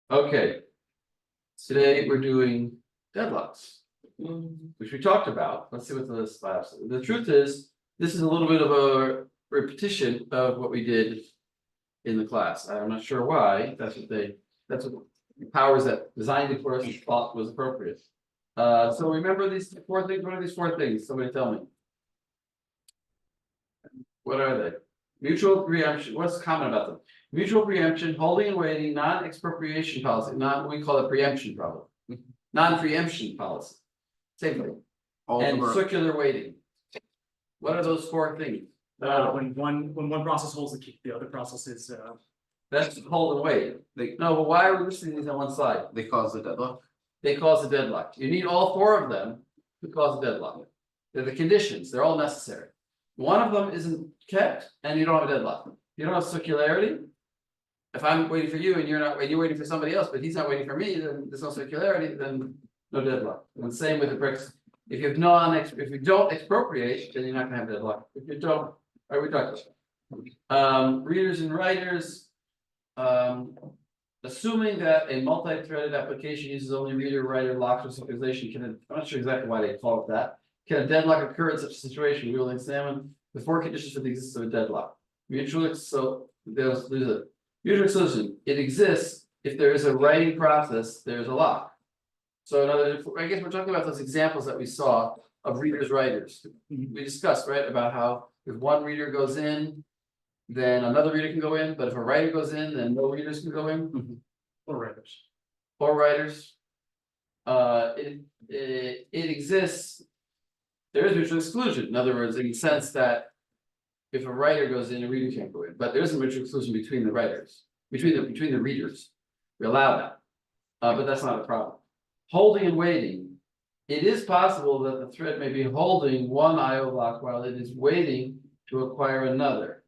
Okay. Today we're doing deadlocks, which we talked about. Let's see what the list says. The truth is, this is a little bit of a repetition of what we did in the class. I'm not sure why. That's what the powers that designed it for us thought was appropriate. So remember these four things. What are these four things? Somebody tell me. What are they? Mutual preemption. What's common about them? Mutual preemption, holding and waiting, non-expropriation policy, we call it preemption problem. Non-preemption policy. Same thing. And circular waiting. What are those four things? When one process holds the key, the other process is That's hold and wait. No, but why are we listing these on one slide? They cause the deadlock. They cause the deadlock. You need all four of them to cause a deadlock. They're the conditions, they're all necessary. One of them isn't kept and you don't have a deadlock. You don't have circularity. If I'm waiting for you and you're waiting for somebody else, but he's not waiting for me, then there's no circularity, then no deadlock. And same with the bricks. If you don't expropriate, then you're not gonna have deadlock. If you don't, are we talking about? Readers and writers. Assuming that a multi-threaded application uses only reader, writer, locks, or synchronization, I'm not sure exactly why they call it that. Can a deadlock occur in such a situation? We will examine the four conditions for the existence of a deadlock. Mutual exclusion. It exists if there is a writing process, there's a lock. So in other words, I guess we're talking about those examples that we saw of readers, writers. We discussed, right, about how if one reader goes in, then another reader can go in, but if a writer goes in, then no readers can go in. or writers. Or writers. It exists. There is mutual exclusion. In other words, in the sense that if a writer goes in, a reader can't go in, but there is a mutual exclusion between the writers, between the readers. We allow that, but that's not a problem. Holding and waiting. It is possible that the thread may be holding one IO block while it is waiting to acquire another.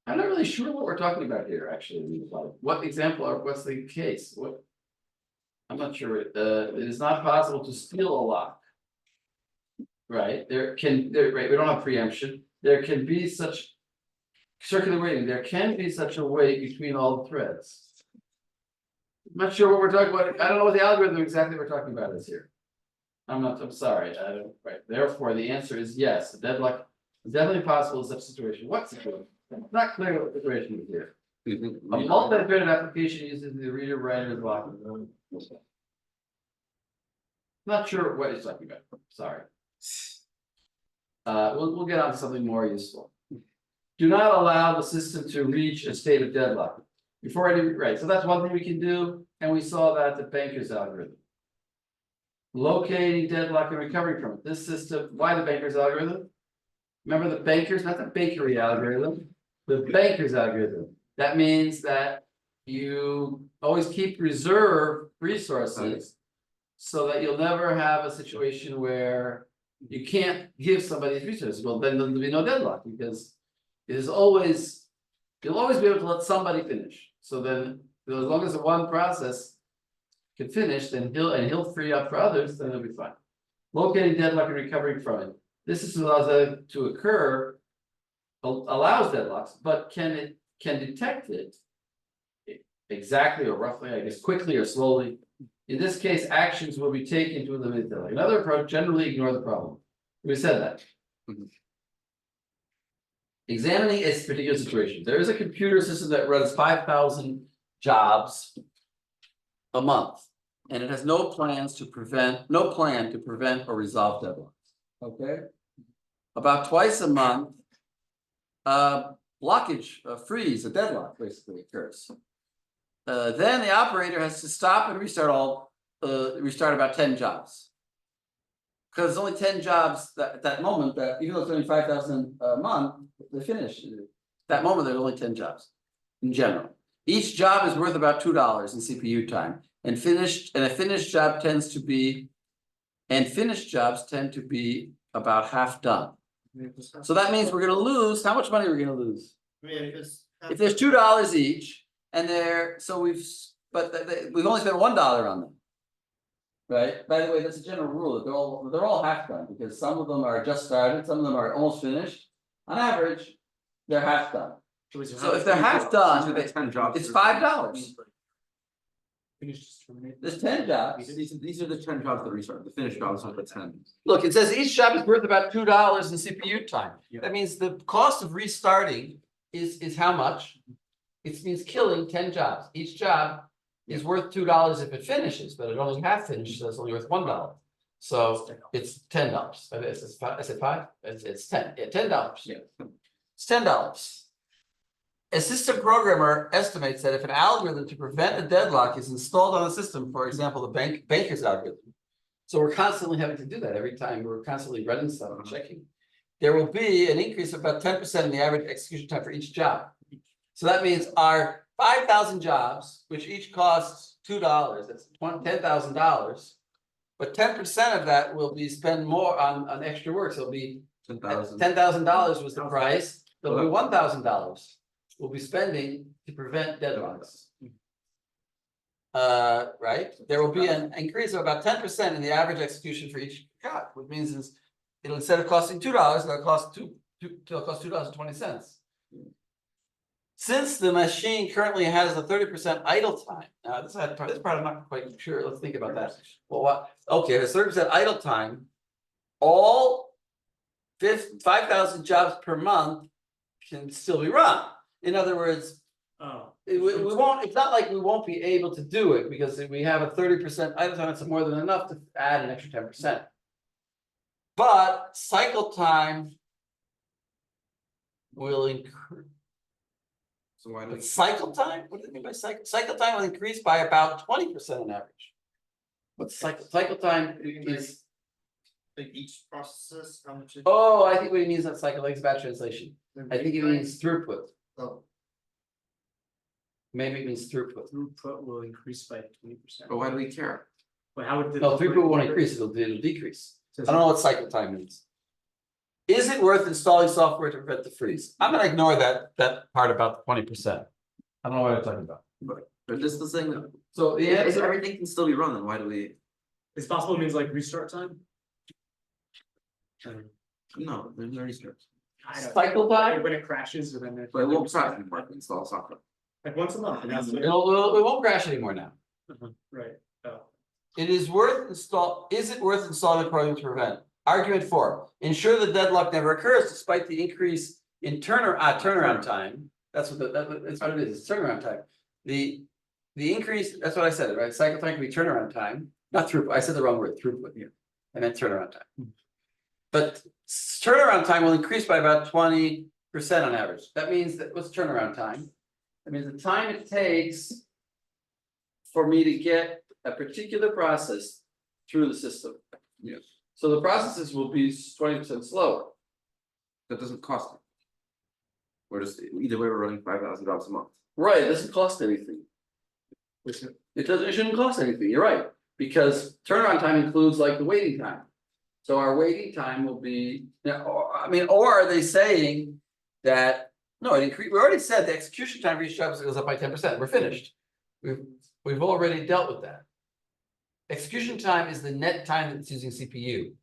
I'm not really sure what we're talking about here, actually. What example or what's the case? What? I'm not sure. It is not possible to steal a lock. Right, right, we don't have preemption. There can be such circular waiting. There can be such a wait between all the threads. I'm not sure what we're talking about. I don't know what the algorithm exactly we're talking about is here. I'm sorry. I don't, right. Therefore, the answer is yes. The deadlock is definitely possible in such a situation. What situation? It's not clear what the situation is here. A multi-threaded application uses the reader writer lock. Not sure what he's talking about. Sorry. We'll get on to something more useful. Do not allow the system to reach a state of deadlock before any right. So that's one thing we can do, and we saw that the Banker's algorithm. Locating deadlock and recovering from it. This system, why the Banker's algorithm? Remember the Banker's, not the bakery algorithm, the Banker's algorithm. That means that you always keep reserve resources so that you'll never have a situation where you can't give somebody these resources. Well, then there'll be no deadlock because it is always, you'll always be able to let somebody finish. So then, as long as the one process can finish, then he'll free up for others, then it'll be fine. Locating deadlock and recovering from it. This is allows that to occur, allows deadlocks, but can detect it exactly or roughly, I guess, quickly or slowly. In this case, actions will be taken to eliminate deadlock. Another approach, generally ignore the problem. We said that. Examining its particular situation. There is a computer system that runs 5,000 jobs a month, and it has no plan to prevent or resolve deadlocks. Okay. About twice a month, blockage, freeze, a deadlock basically occurs. Then the operator has to stop and restart about 10 jobs. Because there's only 10 jobs at that moment, that even though it's only 5,000 a month, they're finished. At that moment, there's only 10 jobs in general. Each job is worth about $2 in CPU time. And finished jobs tend to be about half done. So that means we're gonna lose, how much money are we gonna lose? If there's $2 each, and we've only spent $1 on them. Right, by the way, that's a general rule, they're all half done, because some of them are just started, some of them are almost finished. On average, they're half done. So if they're half done, it's $5. Finish just terminate. There's 10 jobs, these are the 10 jobs that restart, the finished jobs are the 10. Look, it says each job is worth about $2 in CPU time. Yeah. That means the cost of restarting is how much? It means killing 10 jobs. Each job is worth $2 if it finishes, but it only half finishes, so it's only worth $1. So it's $10. I said five? It's 10, yeah, $10. Yeah. It's $10. A system programmer estimates that if an algorithm to prevent a deadlock is installed on the system, for example, the banker's algorithm. So we're constantly having to do that every time. We're constantly running stuff and checking. There will be an increase of about 10% in the average execution time for each job. So that means our 5,000 jobs, which each costs $2, that's $10,000. But 10% of that will be spent more on extra work. So it'll be $10,000 was the price. There'll be $1,000 we'll be spending to prevent deadlocks. Right? There will be an increase of about 10% in the average execution for each job, which means it'll instead of costing $2, it'll cost $2.20. Since the machine currently has a 30% idle time, now this part I'm not quite sure. Let's think about that. Well, okay, there's 30% idle time. All 5,000 jobs per month can still be run. In other words, Oh, we won't. It's not like we won't be able to do it because if we have a 30% idle time, it's more than enough to add an extra 10%. But cycle time will increase. So why do we? Cycle time? What do they mean by cycle? Cycle time will increase by about 20% on average. What's cycle time is? like each process, how much? Oh, I think what he means on cycle like is bad translation. I think it means throughput. Oh, Maybe it means throughput. throughput will increase by 20%. But why do we care? But how would the? No, throughput won't increase, it'll decrease. I don't know what cycle time means. Is it worth installing software to prevent the freeze? I'm gonna ignore that part about the 20%. I don't know what I'm talking about. But this is the thing that, So the if answer, everything can still be run, then why do we? It's possible means like restart time? No, there's no restarts. I don't know. cycle time, When it crashes, and then. But it won't crash anymore if we install software. Like once a month, and that's it. it won't crash anymore now. Right, oh. Is it worth installing a program to prevent? Argument 4, ensure the deadlock never occurs despite the increase in turnaround time. That's what that's what it is, it's turnaround time. The increase, that's what I said, right? Cycle time can be turnaround time, not throughput. I said the wrong word, throughput here. I meant turnaround time. But turnaround time will increase by about 20% on average. That means that what's turnaround time? That means the time it takes for me to get a particular process through the system. Yes. So the processes will be 20% slower. That doesn't cost. We're just, either way, we're running 5,000 jobs a month. Right, it doesn't cost anything. It shouldn't cost anything, you're right, because turnaround time includes like the waiting time. So our waiting time will be, or are they saying that, no, it increased, we already said the execution time for each job goes up by 10%, we're finished. We've already dealt with that. Execution time is the net time that's using CPU.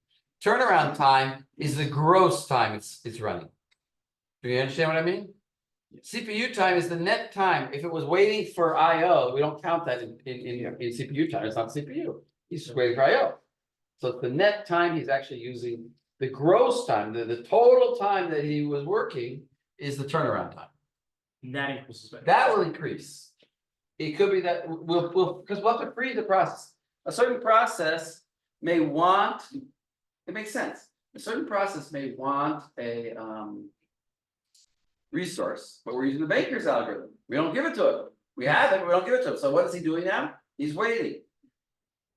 Turnaround time is the gross time it's running. Do you understand what I mean? CPU time is the net time. If it was waiting for IO, we don't count that in CPU time. It's not CPU. He's just waiting for IO. So it's the net time he's actually using. The gross time, the total time that he was working is the turnaround time. And that increases. by- That will increase. It could be that because we'll have to freeze the process. A certain process may want, it makes sense. A certain process may want a resource, but we're using the baker's algorithm. We don't give it to him. We have it, but we don't give it to him. So what is he doing now? He's waiting.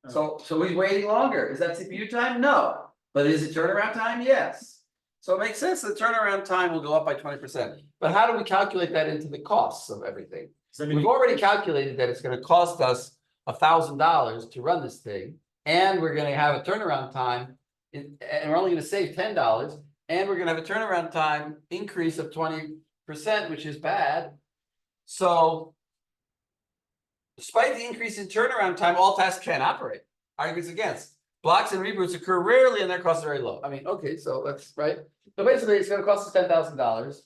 So he's waiting longer. Is that CPU time? No. But is it turnaround time? Yes. So it makes sense that turnaround time will go up by 20%. But how do we calculate that into the costs of everything? Does that mean We've already calculated that it's going to cost us $1,000 to run this thing, and we're going to have a turnaround time, and we're only going to save $10, and we're going to have a turnaround time increase of 20%, which is bad. So, despite the increase in turnaround time, all tasks can operate. Arguments against. Blocks and reboots occur rarely, and their costs are very low. I mean, okay, so that's right. So basically, it's going to cost us $10,000,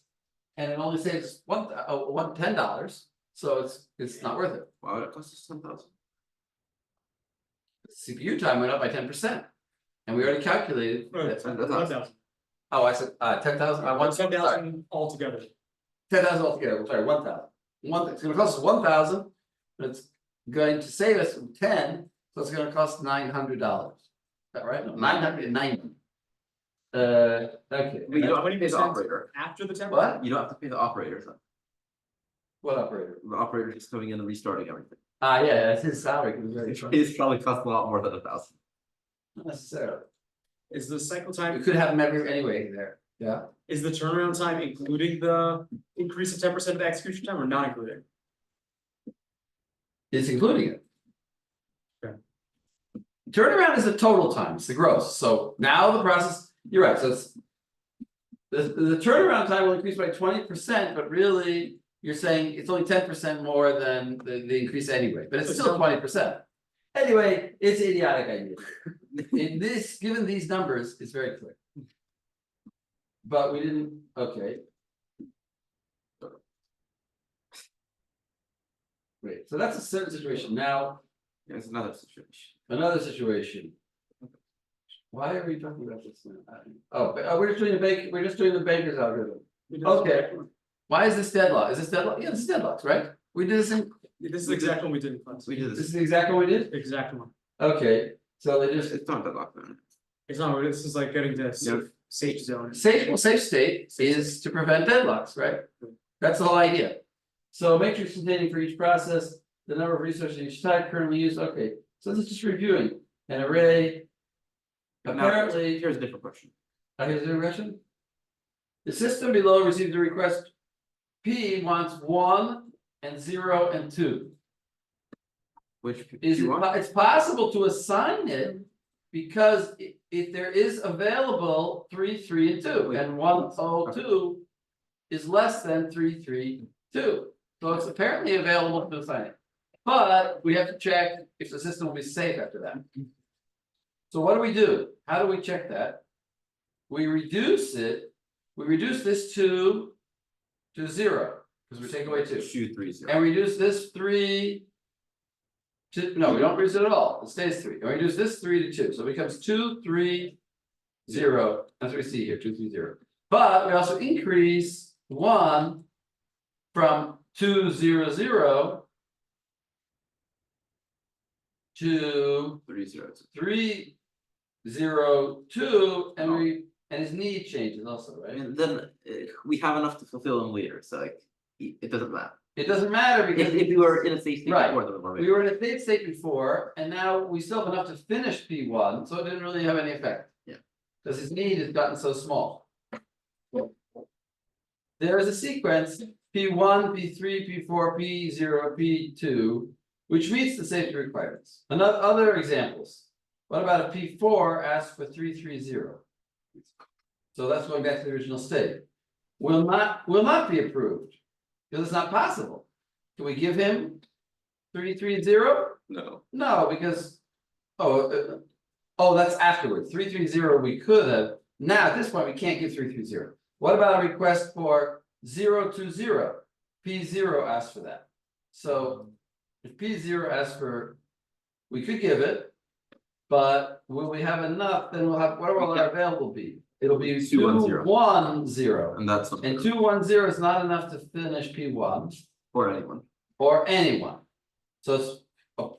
and it only saves $10. So it's not worth it. Why would it cost us 10,000? CPU time went up by 10%. And we already calculated. Right, that- 1,000. Oh, I said, 10,000, I want, sorry, 10,000 altogether. 10,000 altogether, sorry, 1,000. It's gonna cost us 1,000, but it's going to save us 10, so it's gonna cost $900. Is that right? No, 990. Okay. But you don't have to pay the 20% operator. After the 10%. What? You don't have to pay the operator, so What operator? the operator is coming in and restarting everything. Yeah, that's his salary. 'Cause he's already- It's probably cost a lot more than 1,000. Not necessarily. Is the cycle We time, could have him anyway there, yeah. is the turnaround time including the increase of 10% of the execution time or not including? It's including it. Okay. Turnaround is the total time, it's the gross, so now the process, you're right, so it's. The turnaround time will increase by 20%, but really, you're saying it's only 10% more than the increase anyway, but it's still 20%. Anyway, it's idiotic idea. In this, given these numbers, it's very clear. But we didn't, okay. Wait, so that's a certain situation, now, Yeah, it's another situation. another situation. Why are we talking about this now? We're just doing the baker's algorithm. Okay. Why is this deadlock? Is this deadlock? Yeah, this is deadlocks, right? We did this in, This is the exact one we did in class. We did this this. is the exact one we did? Exact one. Okay, so they just, It's not that locked down. It's not, this is like getting to Yeah. safe zone. safe state is to prevent deadlocks, right? That's the whole idea. So matrix containing for each process, the number of resources each type currently used, okay, so this is just reviewing an array. Now, Apparently, here's a different question. here's the question. The system below received a request. P wants 1 and 0 and 2. Which Is you it, want? it's possible to assign it. Because if there is available 3, 3, and 2, and 102 is less than 3, 3, 2. So it's apparently available to assign it. But we have to check if the system will be safe after that. So what do? How do we check that? We reduce it, we reduce this 2 to 0, because we take away 2. 2, 3, 0. And reduce this 3 to, no, we don't reduce it at all, it stays 3, and we reduce this 3 to 2, so it becomes 2, 3, 0, that's what we see here, 2, 3, 0. But we also increase 1 from 2, 0, 0 to 3, 0. 3, 0, 2, and his need changes also, right? And then we have enough to fulfill them later, so like it doesn't matter. It doesn't matter because If we were in a safe state Right. before, then we were we were in a safe state before, and now we still have enough to finish P1, so it didn't really have any effect. Yeah. Because his need has gotten so small. There is a sequence P1, P3, P4, P0, P2, which meets the safety requirements. Other examples. What about a P4 asks for 330? So that's going back to the original state. Will not be approved. Because it's not possible. Can we give him 330? No. No, because, that's afterwards, 330 we could have, now at this point, we can't give 330. What about a request for 020? P0 asks for that. So if P0 asks for, we could give it. But will we have enough, then we'll have, what will our available be? It'll be 210. And that's not And 210 is not enough to finish P1 for anyone. or anyone. So it's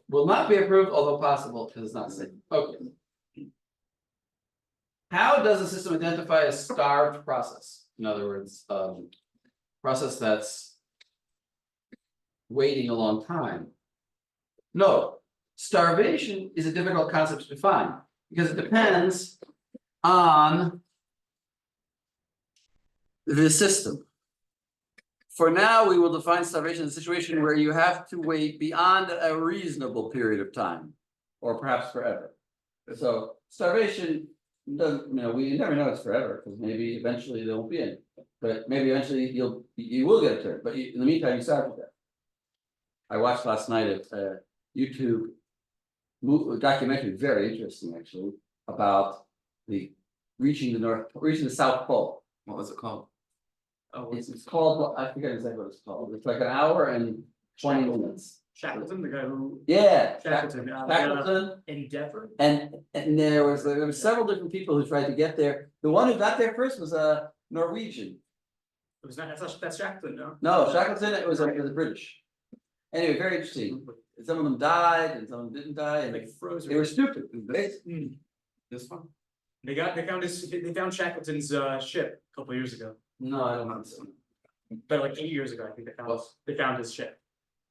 will not be approved, although possible, because it's not safe. Okay. How does the system identify a starved process? In other words, process that's waiting a long time. No, starvation is a difficult concept to define because it depends on the system. For now, we will define starvation as a situation where you have to wait beyond a reasonable period of time, or perhaps forever. So starvation doesn't, we never know it's forever, because maybe eventually there won't be any. But maybe eventually you will get a turn, but in the meantime, you start with that. I watched last night a YouTube documentary, very interesting actually, about reaching the South Pole. What was it called? Oh, It's called, I forget exactly what it's called, it's like an hour and 20 minutes. Shackleton, the guy who, Yeah, Shackleton, Shackleton, Eddie Dever? and there were several different people who tried to get there. The one who got there first was a Norwegian. It was not, that's Shackleton, no? No, Shackleton, it was a British. Anyway, very interesting. Some of them died and some of them didn't die, and Like frozen. they were stupid. This one? They found Shackleton's ship a couple of years ago, No, I don't think so. but like 8 years ago, I think they found his ship.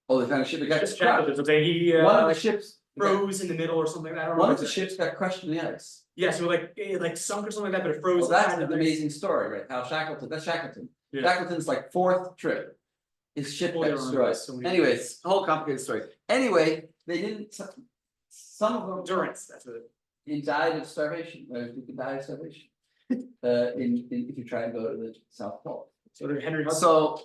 Oh, they found a ship that got crushed. Shackleton, so he One of the ships, froze in the middle or something, I don't know. one of the ships got crushed in the ice. Yeah, so like it like sunk or something like that, but it froze. Well, that's inside an the ice. amazing story, right? How Shackleton, that's Shackleton. Yeah. Shackleton's like fourth trip. His ship Oh, got yeah, destroyed. so many- Anyways, whole complicated story. Anyway, they didn't, some of them. Endurance, that's what it. He died of starvation, you could die of starvation. If you try and go to the South Pole. So Henry Hudson. So.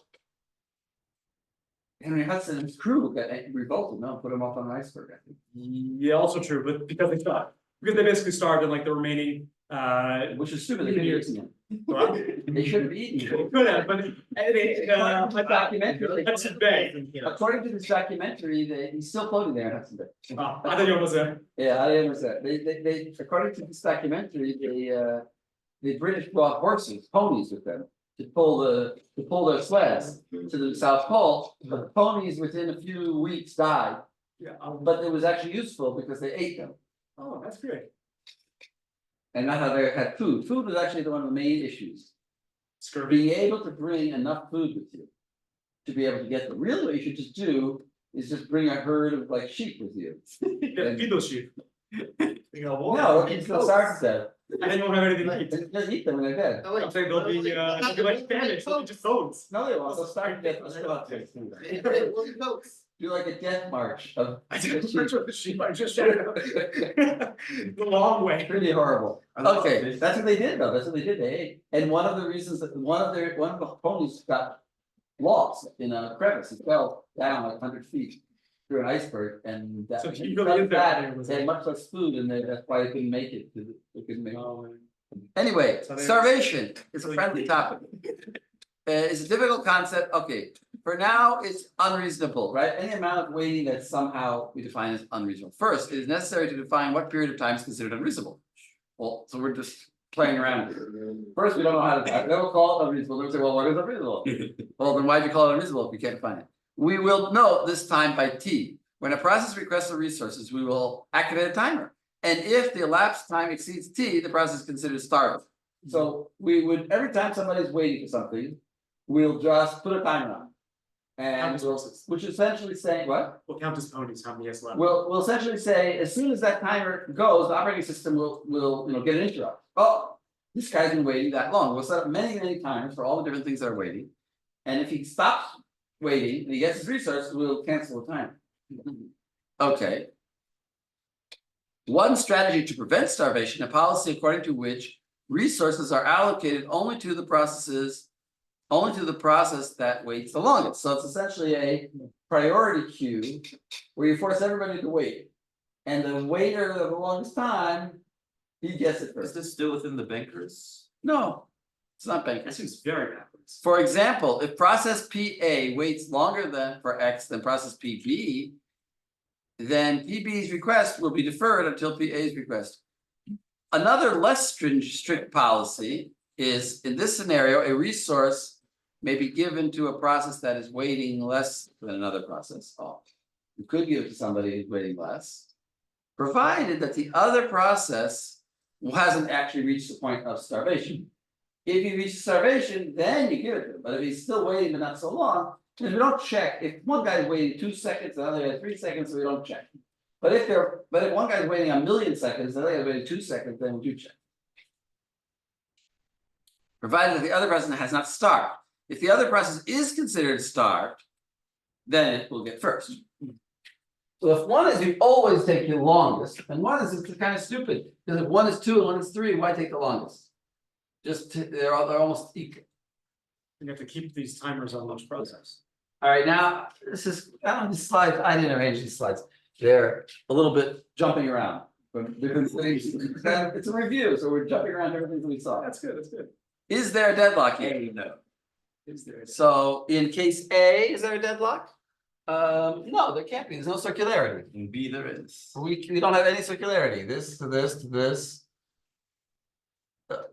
Henry Hudson and his crew got revolted, no, put him off on an iceberg, I think. Yeah, also true, but because they basically starved and like the remaining, Which is stupid, they could have eaten him. well, They should have eaten him. could have, but anyway, Documentary. Hudson Bay. According to this documentary, he's still floating there in Hudson Bay. Oh, I thought it was a, Yeah, I understand. They, according to this documentary, the British brought horses, ponies with them. To pull their sleds to the South Pole, but the ponies within a few weeks died. yeah, But it was actually useful because they ate them. oh, that's great. And not how they had food. Food was actually one of the main issues. Scurvy. Being able to bring enough food with you. To be able to get them. Really, what you should just do is just bring a herd of like sheep with you. You gotta feed those sheep. No, it's no starve them. And then you won't have anything to eat. Just eat them when they're dead. Oh, wait. I'm saying they'll be like Spanish, they'll be just bones. No, they won't. They'll starve to death. Do like a death march of. I didn't search with the sheep, I just checked out. The long way. Pretty horrible. Okay, that's what they did though, that's what they did, they ate. And one of the reasons that one of the ponies got lost in a crevice, it fell down like 100 feet. Through an iceberg and that. So he because really of is that that, there, was they had it? much less food and that's why they couldn't make it, 'cause they couldn't make it. Oh, Anyway, So they- starvation is a So friendly you- topic. It's a difficult concept, okay, for now, it's unreasonable, right? Any amount of waiting that somehow we define as unreasonable. First, it is necessary to define what period of time is considered unreasonable. Well, so we're just playing around here. First, we don't know how to, they will call it unreasonable, they'll say, well, what is unreasonable? Well, then why'd you call it unreasonable if you can't define it? We will note this time by T. When a process requests the resources, we will activate a timer. And if the elapsed time exceeds T, the process is considered starved. So we would, every time somebody's waiting for something, we'll just put a timer on. And we'll, which essentially saying, what? We'll count as ponies, how many has left. We'll essentially say, as soon as that timer goes, the operating system will, get an interrupt. Oh, this guy's been waiting that long. We'll set up many timers for all the different things that are waiting. And if he stops waiting and he gets his resource, we'll cancel the timer. Okay. One strategy to prevent starvation, a policy according to which resources are allocated only to the process that waits the longest. So it's essentially a priority queue where you force everybody to wait. And the waiter of the longest time, he gets it Is first. this still within the bankers? No, it's not That bankers. seems very backwards. For example, if process PA waits longer than for X than process PB, then PB's request will be deferred until PA's request. Another less strict policy is, in this scenario, a resource may be given to a process that is waiting less than another process. Oh, you could give it to somebody who's waiting less, provided that the other process hasn't actually reached the point of starvation. If he reaches starvation, then you give it to him, but if he's still waiting but not so long, then we don't check, if one guy's waiting 2 seconds, the other has 3 seconds, so we don't check. But if one guy's waiting 1,000,000 seconds, the other guy's waiting 2 seconds, then we do check. Provided that the other person has not starved. If the other process is considered starved, then it will get first. So if one is you always take the longest, and one is it's kind of stupid, because if one is 2 and one is 3, why take the longest? They're almost equal. You have to keep these timers on each process. Alright, now, this is, I don't know, these slides, I didn't arrange these slides, they're a little bit jumping around. From different things, it's a review, so we're jumping around everything we saw. That's good, that's good. Is there a deadlock here? No. Is there? So in case A, is there a deadlock? No, there can't be, there's no circularity. In B there is. We don't have any circularity, this to this to this.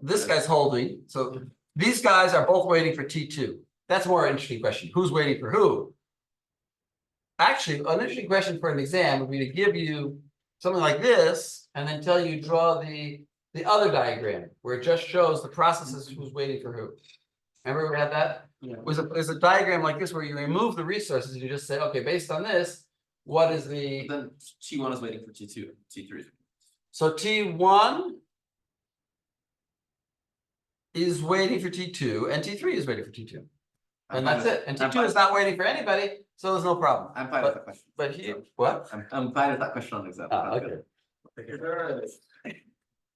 This guy's holding, so these guys are both waiting for T2. That's a more interesting question. Who's waiting for who? Actually, an interesting question for an exam would be to give you something like this and then tell you draw the other diagram where it just shows the processes who's waiting for who. Remember we had that? Yeah. There's a diagram like this where you remove the resources and you just say, okay, based on this, what is the, Then T1 is waiting for T2, T3. so T1 is waiting for T2 and T3 is waiting for T2. And that's it. And T2 is not waiting for anybody, so there's no problem. I'm fine with that question. But here, what? I'm fine with that question on exam. Ah, okay.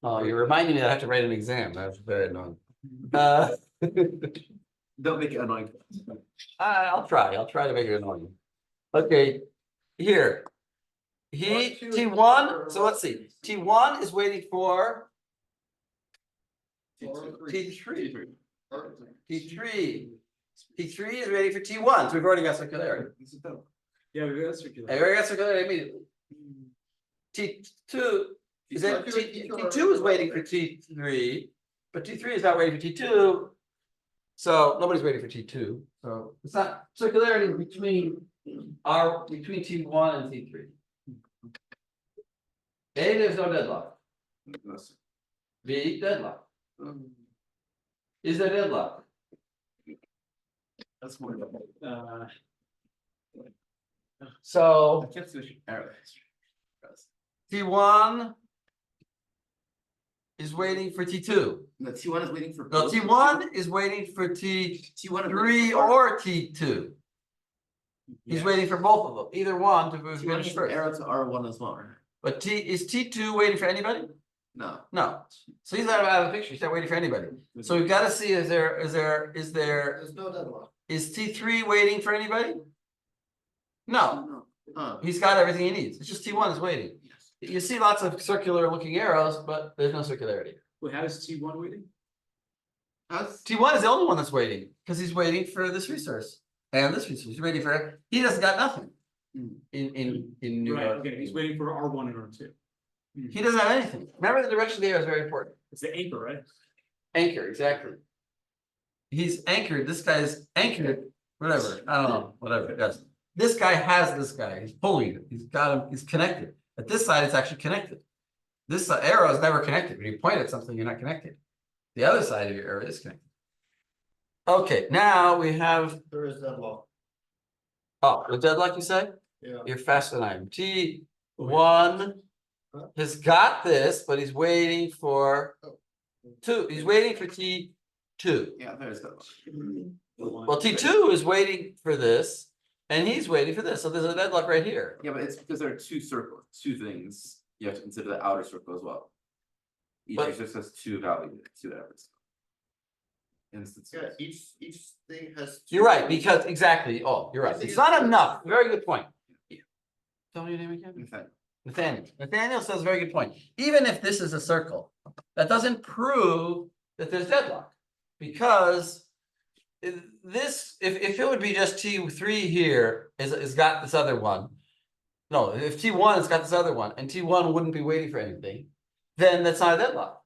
Oh, you're reminding me that I have to write an exam. That's very annoying. Don't make it annoying. I'll try to make it annoying. Okay, here. T1, so let's see, T1 is waiting for T3. T3 is waiting for T1, so we've already got circularity. Yeah, we got circular. I already got circularity immediately. T2 is that T2 is waiting for T3, but T3 is not waiting for T2. So nobody's waiting for T2, so it's not circularity between T1 and T3. A, there's no deadlock. B, deadlock. Is there deadlock? That's more. So I can't switch arrow. T1 is waiting for T2. No, T1 is waiting for. No, both. T1 is waiting for T1 is T3 waiting for- or T2. He's waiting for both of them, either one to T1 finish is an first. arrow to R1 as well, right? But is T2 waiting for anybody? No. No. So he's not out of the picture. He's not waiting for anybody. So we've got to see, is there, There's no deadlock. is T3 waiting for anybody? No, Huh. he's got everything he needs. It's just T1 is waiting. You see lots of circular looking arrows, but there's no circularity. Wait, how does T1 waiting? How's T1 is the only one that's waiting because he's waiting for this resource and this resource. He's waiting for, he doesn't got nothing in New Right, York. okay, he's waiting for R1 and R2. He doesn't have anything. Remember, the direction of the arrow is very important. It's the anchor, right? Anchor, exactly. He's anchored. This guy's anchored, whatever. I don't know, whatever. Yes. This guy has this guy. He's pulling it. He's got him. He's connected. At this side, it's actually connected. This arrow is never connected. When you point at something, you're not connected. The other side of your arrow is connected. Okay, now we have. There is deadlock. Oh, the deadlock, you say? Yeah. You're faster than I am. T1 has got this, but he's waiting for two. He's waiting for T2. yeah, there's that. Well, T2 is waiting for this, and he's waiting for this. So there's a deadlock right here. Yeah, but it's because there are two circles, two things. You have to consider the outer circle as well. Each But- just has two values, two efforts. Instances. Yeah, each thing has. You're right, because exactly. Oh, you're right. It's not enough. Very good point. Tell me your name again. In fact, Nathaniel. Nathaniel says a very good point. Even if this is a circle, that doesn't prove that there's deadlock. Because if it would be just T3 here is got this other one. No, if T1 has got this other one and T1 wouldn't be waiting for anything, then that's not a deadlock.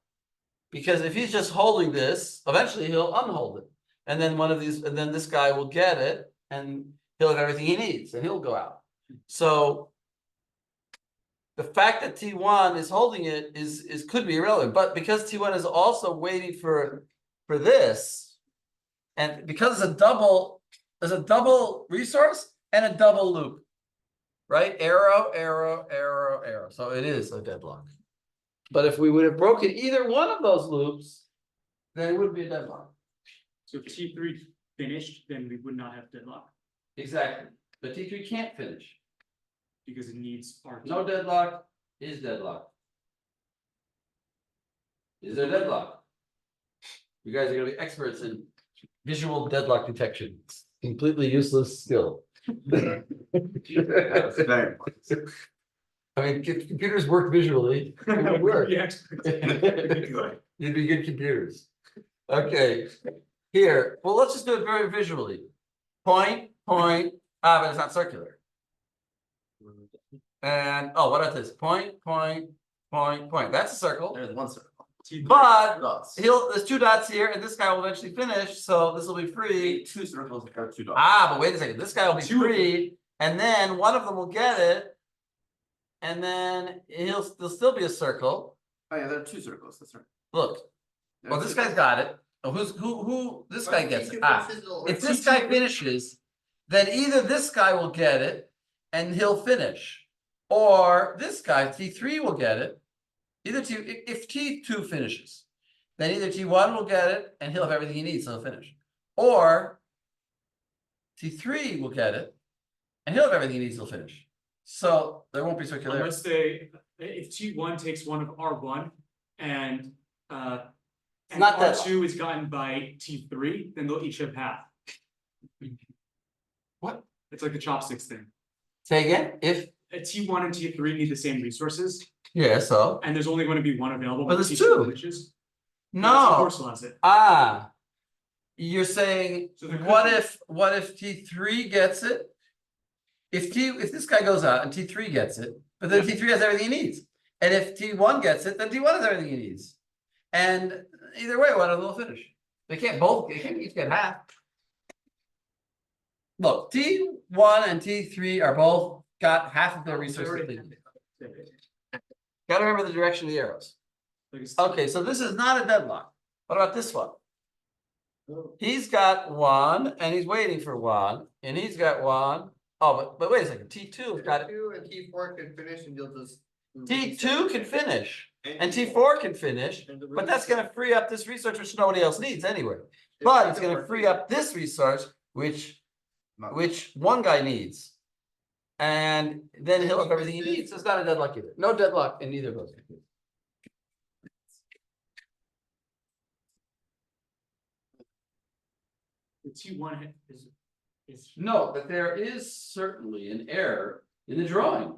Because if he's just holding this, eventually he'll unhold it. And then one of these, and then this guy will get it and he'll have everything he needs and he'll go out. So the fact that T1 is holding it is could be irrelevant, but because T1 is also waiting for this, and because there's a double resource and a double loop, right? Arrow, arrow, arrow, arrow. So it is a deadlock. But if we would have broken either one of those loops, then it wouldn't be a deadlock. So if T3 finished, then we would not have deadlock Exactly. But T3 can't finish. because it needs R2. No deadlock is deadlock. Is there deadlock? You guys are gonna be experts in visual deadlock detection. Completely useless skill. that's very important. I mean, if computers work visually, it would work. Yeah, experts. You'd be good computers. Okay, here, well, let's just do it very visually. Point, but it's not circular. And, oh, what about this? Point, point, point, point. That's a circle. There's one circle. But Dots. there's two dots here and this guy will eventually finish, so this will be free. Two circles or two dots. Ah, but wait a second, this guy will be Two of them. free, and then one of them will get it. And then there'll still be a circle. Oh yeah, there are two circles, that's right. Look, There well, are this two. guy's got it. Oh, who, this guy gets it. Ah, if this guy finishes, then either this guy will get it and he'll finish. Or this guy, T3 will get it. Either if T2 finishes, then either T1 will get it and he'll have everything he needs, so he'll finish. Or T3 will get it and he'll have everything he needs, he'll finish. So there won't be circularity. Unless if T1 takes one of R1 and Not R2 is gotten by T3, then they'll each have half. What? It's like the chopsticks thing. Say again, if, T1 and T3 need the same resources, yeah, so, and there's only going to be one available. But when there's T2 two. finishes. no, T4 has it. ah. You're saying, So there could what if T3 gets it? If this guy goes out and T3 gets it, but then T3 has everything he needs. And if T1 gets it, then T1 has everything he needs. And either way, one of them will finish. They can't each get half. Look, T1 and T3 are both got half of their resources. they need. Gotta remember the direction of the arrows. Okay, so this is not a deadlock. What about this one? He's got one and he's waiting for one, and he's got one. Oh, but wait a second, T2 got it. T2 and T4 can finish and you'll just. T2 can finish and T4 can finish, but that's gonna free up this resource which nobody else needs anyway. But it's gonna free up this resource which one guy needs. And then he'll have everything he needs. So it's not a deadlock either. No deadlock in either of those. The T1 is. No, but there is certainly an error in the drawing.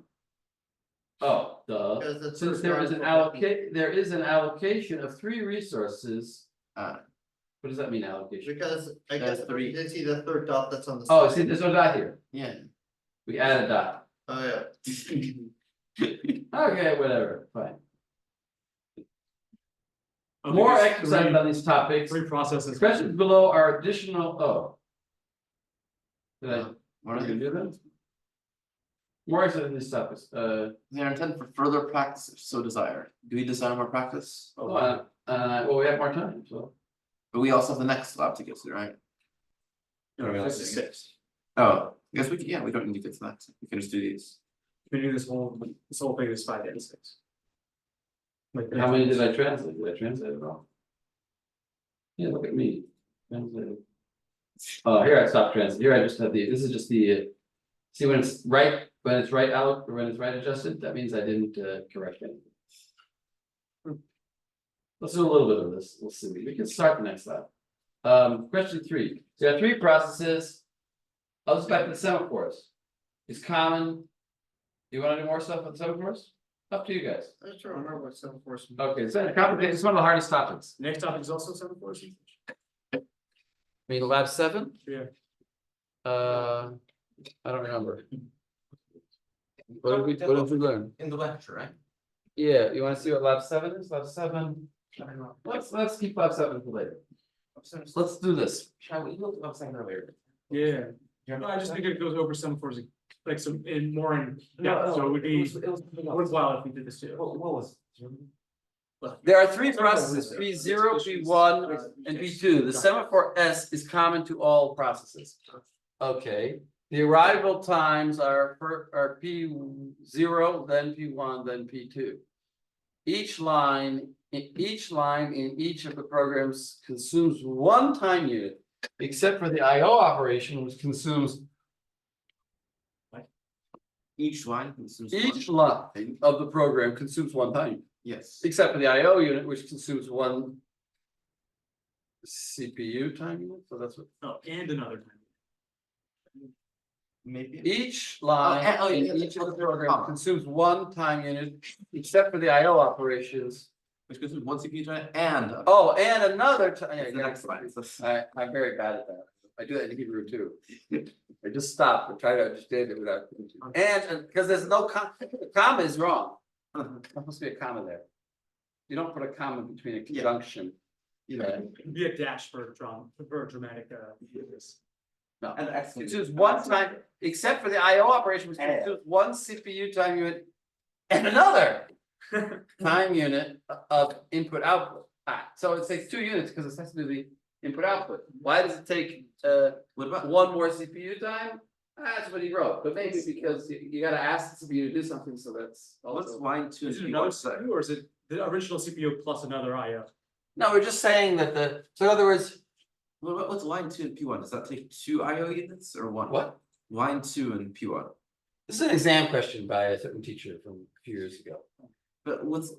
Oh, duh. Because the Since first there is line an will- there is an allocation of 3 resources. Ah. What does that mean, allocation? Because I That's guess three. you did see the third dot that's on the. Oh, side. see, there's no dot here. Yeah. We add a dot. Oh, yeah. Okay, whatever, fine. Okay, More there's exercise on these topics. 3 processes. Questions below are additional, oh. Did I, What are are you gonna do that? More exercise on these topics, they are intended for further practice if so desired. Do we desire more practice? well, we have more time, so. But we also have the next lab to get to, right? This is 6. Oh, I guess yeah, we don't need to get to that. We can just do these. We do this whole thing is 5 and 6. Like, How many did I translate? Did I translate it all? Yeah, look at me. Translated. Oh, here I stopped translating. Here I just had this is just the, see when it's right out, or when it's right adjusted, that means I didn't correct anything. Let's do a little bit of this. We'll see. We can start the next lab. Question 3. So you have 3 processes. I'll just back to the semaphores. Is common. Do you want to do more stuff with the semaphores? Up to you guys. I just don't remember what some force. Okay, so complicated. It's one of the hardest topics. Next topic is also 7 force. I mean, lab 7? Yeah. I don't remember. What did we learn? In the lecture, right? Yeah, you wanna see what lab 7 is? Lab 7? I don't know. Let's keep lab 7 for later. Let's do this. Shall we look up saying earlier? Yeah. No, I just think it goes over 7 force, like some in more in depth, so it would be worthwhile if we did this too. What was? There are 3 processes, P0, P1, and P2. The semaphore S is common to all processes. Okay, the arrival times are P0, then P1, then P2. Each line in each of the programs consumes 1 time unit, except for the IO operation, which consumes Each line consumes each one. line of the program consumes 1 time. Yes. Except for the IO unit, which consumes 1 CPU time unit, so that's what. Oh, and another time. Maybe. Each line yeah, in yeah, each of the program comma. consumes 1 time unit, except for the IO operations. Which consumes 1 CPU time and. Oh, and another time. It's the next line. I'm very bad at that. I do that in Hebrew too. I just stop and try to understand it without, and because there's no comma is wrong. There's supposed to be a comma there. You don't put a comma between a conjunction. It'd be a dash for dramatic, No, And it's just one time, except for the IO operation, which is just one CPU time unit and another time unit of input output. So it takes 2 units because it has to do the input output. Why does it take What about? one more CPU time? That's what he wrote, but maybe because you gotta ask the CPU to do something, so that's What's also. line two? Is it and another P1 say? CPU or is it the original CPU plus another IO? No, we're just saying that so in other words, What's line 2 and P1? Does that take 2 IO units or 1? what? Line 2 and P1. This is an exam question by a certain teacher from a few years ago. But what's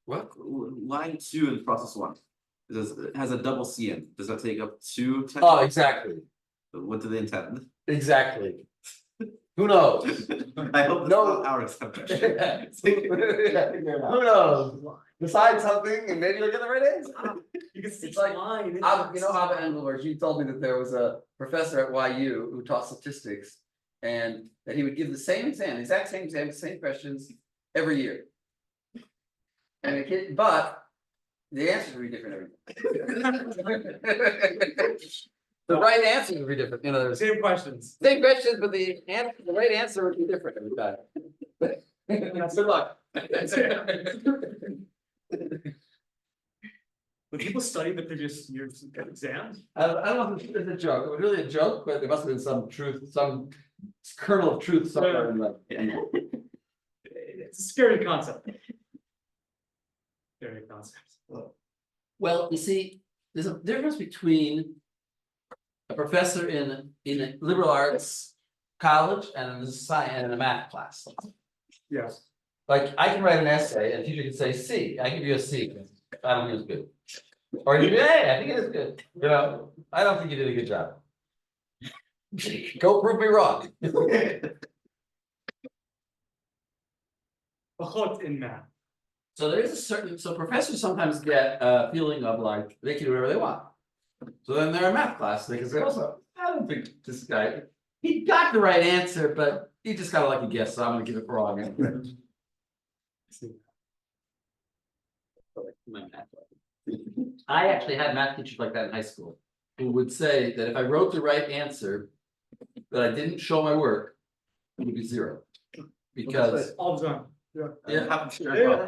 What? line 2 in process 1? It has a double C in. Does that take up 2? Oh, exactly, What do they intend? exactly. Who knows? I hope it's No. not our exam question. Who knows? Decide something and maybe you'll get the right answer. You can see It's like, line. You know, Abba Engelberg, he told me that there was a professor at YU who taught statistics. And that he would give the same exam, exact same exam, the same questions every year. And the kid, but the answers would be different every year. The right answer would be different, you know, there's Same questions. same questions, but the right answer would be different every time. Good luck. When people study the previous year's exams, I don't know if it's a joke, it was really a joke, but there must have been some truth, some kernel of truth somewhere in that. it's a scary concept. Scary concept. Well, you see, there's a difference between a professor in a liberal arts college and in a science and in a math class. Yes. Like, I can write an essay and a teacher can say C, I give you a C, I don't think it's good. Or you, hey, I think it is good, you know, I don't think you did a good job. Go prove me wrong. Ochot in math. So there is a certain, so professors sometimes get a feeling of like, they can do whatever they want. So then they're in math class, they can say, also, I don't think this guy, he got the right answer, but he just got a lucky guess, so I'm gonna give it wrong. I actually had math teachers like that in high school, who would say that if I wrote the right answer, that I didn't show my work, it would be 0. Because, All the time. yeah, Yeah,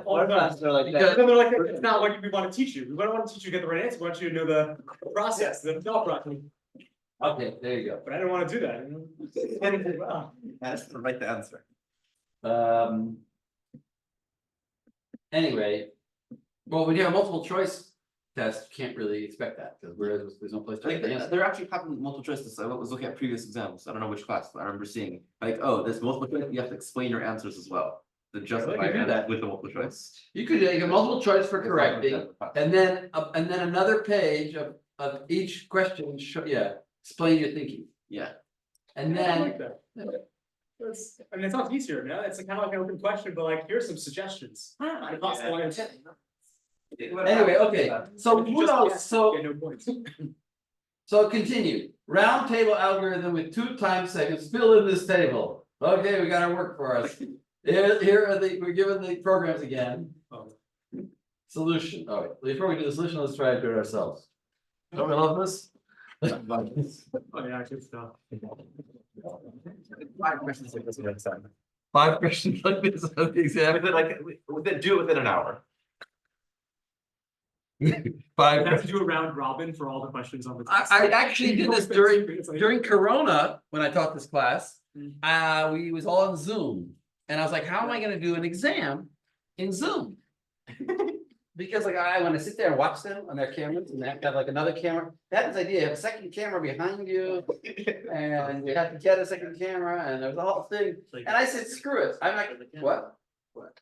all the time. because, Then they're like, it's not what we want to teach you. We don't want to teach you to get the right answer. We want you to know the process, the thought process. okay, there you But I didn't want to do that. You know? That's the right answer. go. Anyway, well, when you have a multiple choice test, you can't really expect that, because there's no place to I write think the answer. they're actually having multiple choices. I was looking at previous exams. I don't know which class, but I remember seeing like, oh, there's multiple choice. You have to explain your answers as well to justify you do your that. answer with the multiple choice. You could, you have multiple choice for correcting, and then another page of each question, explain your thinking. Yeah. And I then, like that. I mean, it sounds easier now. It's kind of like an open question, but like, here's some suggestions. Possible answer. anyway, okay, so If you who just knows, guess, so. you get no points. So continue, round table algorithm with 2 time seconds, fill in this table. Okay, we got our work for us. Here are we're given the programs again. Oh. Solution, all right, before we do the solution, let's try to do it ourselves. Don't we love this? Oh, yeah, good stuff. 5 questions like this next time. 5 questions like this on the exam. Do it within an hour. 5 We have to do a round robin for all the questions on the test. I actually did this during Corona, when I taught this class, we was all on Zoom. And I was like, how am I gonna do an exam in Zoom? Because like, I wanna sit there and watch them on their cameras, and they have to have like another camera. They had this idea, you have a second camera behind you, and you have to get a second camera, and there was a whole thing. And I said, screw it, I'm like, what?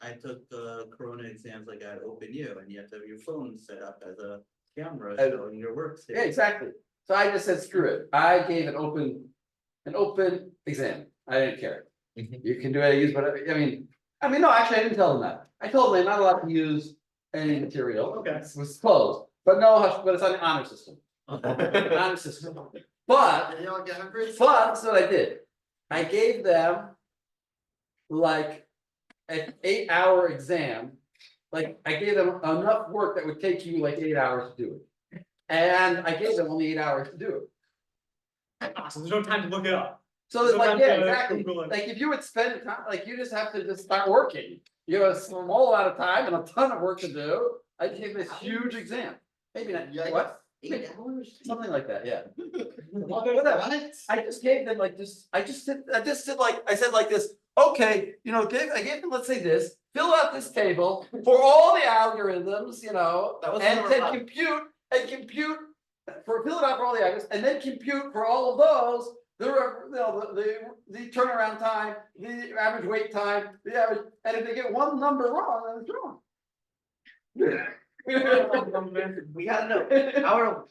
I took the Corona exams like at OpenU and you have to have your phone set up as a camera showing your work. Yeah, exactly. So I just said, screw it. I gave an open exam. I didn't care. You can do it, use whatever, I mean, no, actually, I didn't tell them that. I told them they're not allowed to use any material. Okay. It was closed, but no, but it's on the honor system. Honor system. But, They all get hungry. that's what I did. I gave them like an 8-hour exam. Like, I gave them enough work that would take you like 8 hours to do it. And I gave them only 8 hours to do it. So there's no time to look it up. So it's like, Sometimes, yeah, exactly. Google it. Like, if you would spend time, like, you just have to just start working. You have a small amount of time and a ton of work to do. I gave this huge exam. Maybe not, what? 8 hours? Something like that, yeah. What? I just gave them like this, I just did like, I said like this, okay, I gave them, let's say this, fill out this table for all the algorithms, That was and number then five. compute, fill it out for all the algorithms, and then compute for all of those, the turnaround time, the average wait time, the average, and if they get one number wrong, then it's wrong. We gotta know, our.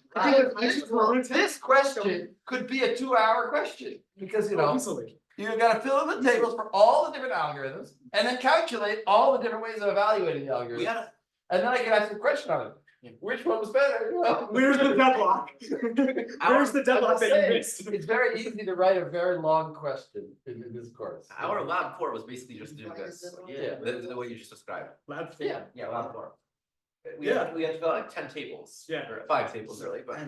This question could be a 2-hour question, because Easily. you gotta fill in the tables for all the different algorithms, and then calculate all the different ways of evaluating the We algorithm. gotta, And then I can ask a question on it. Which one was better? Where's the deadlock? Where's the deadlock that you missed? It's very easy to write a very long question in this course. our lab 4 was basically just doing this, Yeah. the way you just described. Lab four. Yeah. Yeah, lab 4. We Yeah. had to fill out like 10 tables. Yeah. Or 5 tables really, but.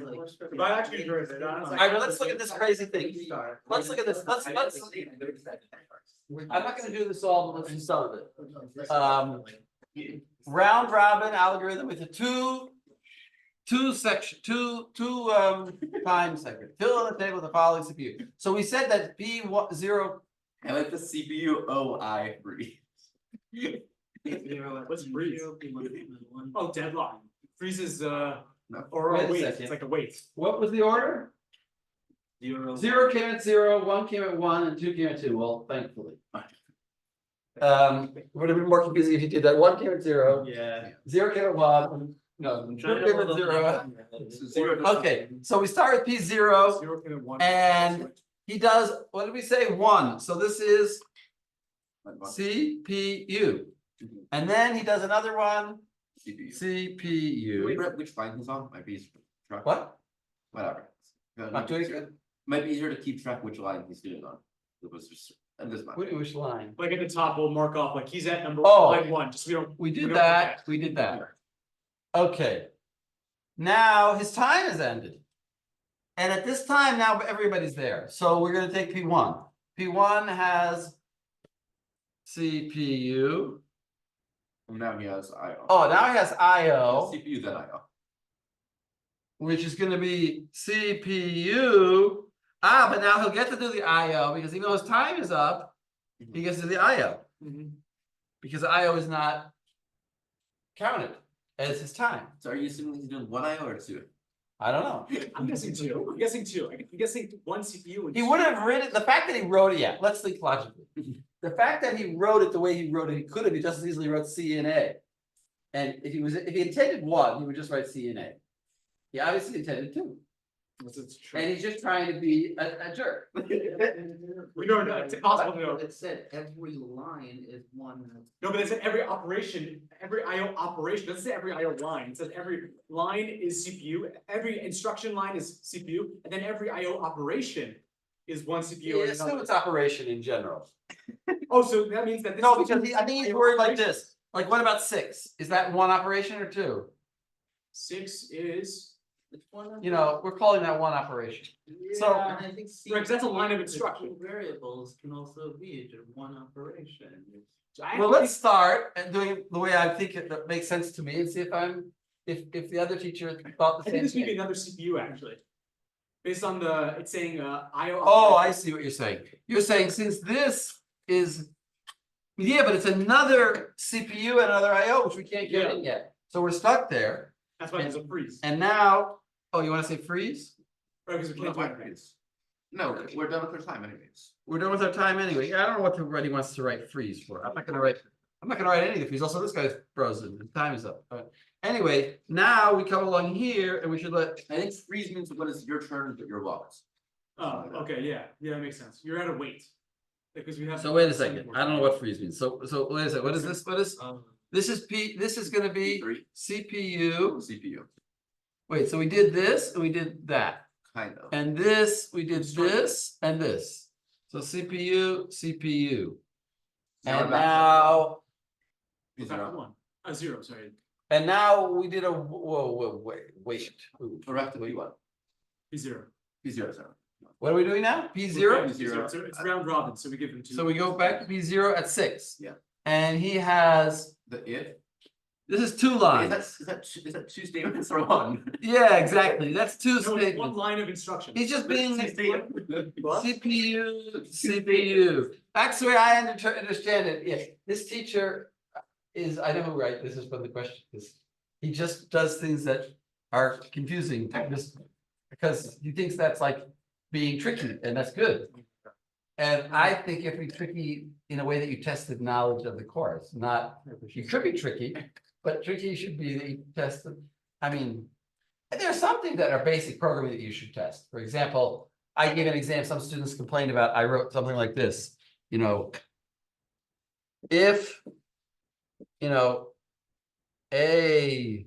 But I actually enjoyed it. Alright, but let's look at this crazy thing. Let's look at this, let's, I'm not gonna do this all, but let's do some of it. Round robin algorithm with a two time segment. Fill in the table with the following CPU. So we said that P0. I like the CPU OI free. What's freeze? Oh, deadlock. Freeze is No. or Wait a a wait. second. It's like a wait. What was the order? 0 came at 0, 1 came at 1, and 2 came at 2. Well, thankfully. Would have been more confusing if you did that. 1 came at 0, Yeah. 0 came at 1. No, 2 came at 0. Okay, so we start with P0. 0 came at 1. And he does, what did we say? 1. So this is CPU. And then he does another one, CPU. CPU. Which line he's on, might be easier to track. What? Whatever. Not doing good? Might be easier to keep track which line he's doing on. It was just, and this might. Which line? Like at the top, we'll mark off like he's at number Oh. line 1. Just so we don't. We don't did forget. that, we did that. Okay. Now his time has ended. And at this time, now everybody's there. So we're gonna take P1. P1 has CPU. And now he has IO. Oh, now he has IO, CPU then IO. which is gonna be CPU. But now he'll get to do the IO because even though his time is up, he gets to do the IO. Mhm. Because IO is not counted as his time. So are you assuming he's doing 1 IO or 2? I don't know. I'm guessing 2. I'm guessing 2. I'm guessing 1 CPU. And He would have written, the fact that he wrote it, yeah, let's think logically. The fact that he wrote it the way he wrote it, he could have just as easily wrote C and A. And if he intended 1, he would just write C and A. He obviously intended 2. It's true. And he's just trying to be a jerk. We know it's impossible to know. It said every line is one. No, but it said every operation, every IO operation, it doesn't say every IO line, it says every line is CPU, every instruction line is CPU, and then every IO operation is one CPU and Assume another. it's operation in general. Oh, so that means that this. No, is- because I think he's worried like this. Like, what about 6? Is that 1 operation or 2? 6 is. We're calling that 1 operation. So- Yeah, and I think. Right, 'cause that's a line of the instruction. two variables can also be just one operation. Well, let's start and doing it the way I think it makes sense to me and see if the other teacher thought I the think same this may be thing. another CPU actually. Based on it's saying IO. Oh, I see what you're saying. You're saying since this is, yeah, but it's another CPU and another IO, which we can't get in yet. So we're stuck there. That's why there's a freeze, And now, oh, you want to say freeze? right, because we We're can't not do quite it. freeze. No, we're done with our time anyways. We're done with our time anyway. I don't know what everybody wants to write freeze for. I'm not gonna write any of the freeze. Also, this guy's frozen. The time is up. Anyway, now we come along here and we should let, I think freeze means when it's your turn, but your logs. Oh, okay, yeah, that makes sense. You're at a wait. Because we have. so wait a second. I don't know what freeze means. So wait a second. What is this? This is this is gonna be P3. CPU. CPU. Wait, so we did this and we did that. Kind of. And this, we did this and this. So CPU, CPU. Now we're And back to- now, In fact, one, zero, sorry. and now we did a, whoa, wait. Ooh, We're back to P1. P zero. P0, sorry. What are we doing now? P0? Zero. It's round robin, so we give them two. So we go back to P0 at 6. Yeah. And he has, The if. this is two Is lines. that two statements or one? Yeah, exactly. That's two No, it's one statements. line of instruction. He's just being Two statements. What? CPU, CPU. That's the way I understand it. Yeah, this teacher is, I know who, right? This is from the question. He just does things that are confusing, because he thinks that's like being tricky, and that's good. And I think if we tricky in a way that you tested knowledge of the course, not, you could be tricky, but tricky should be that you test them. I mean, there are some things that are basic programming that you should test. For example, I gave an exam some students complained about. I wrote something like this, if, A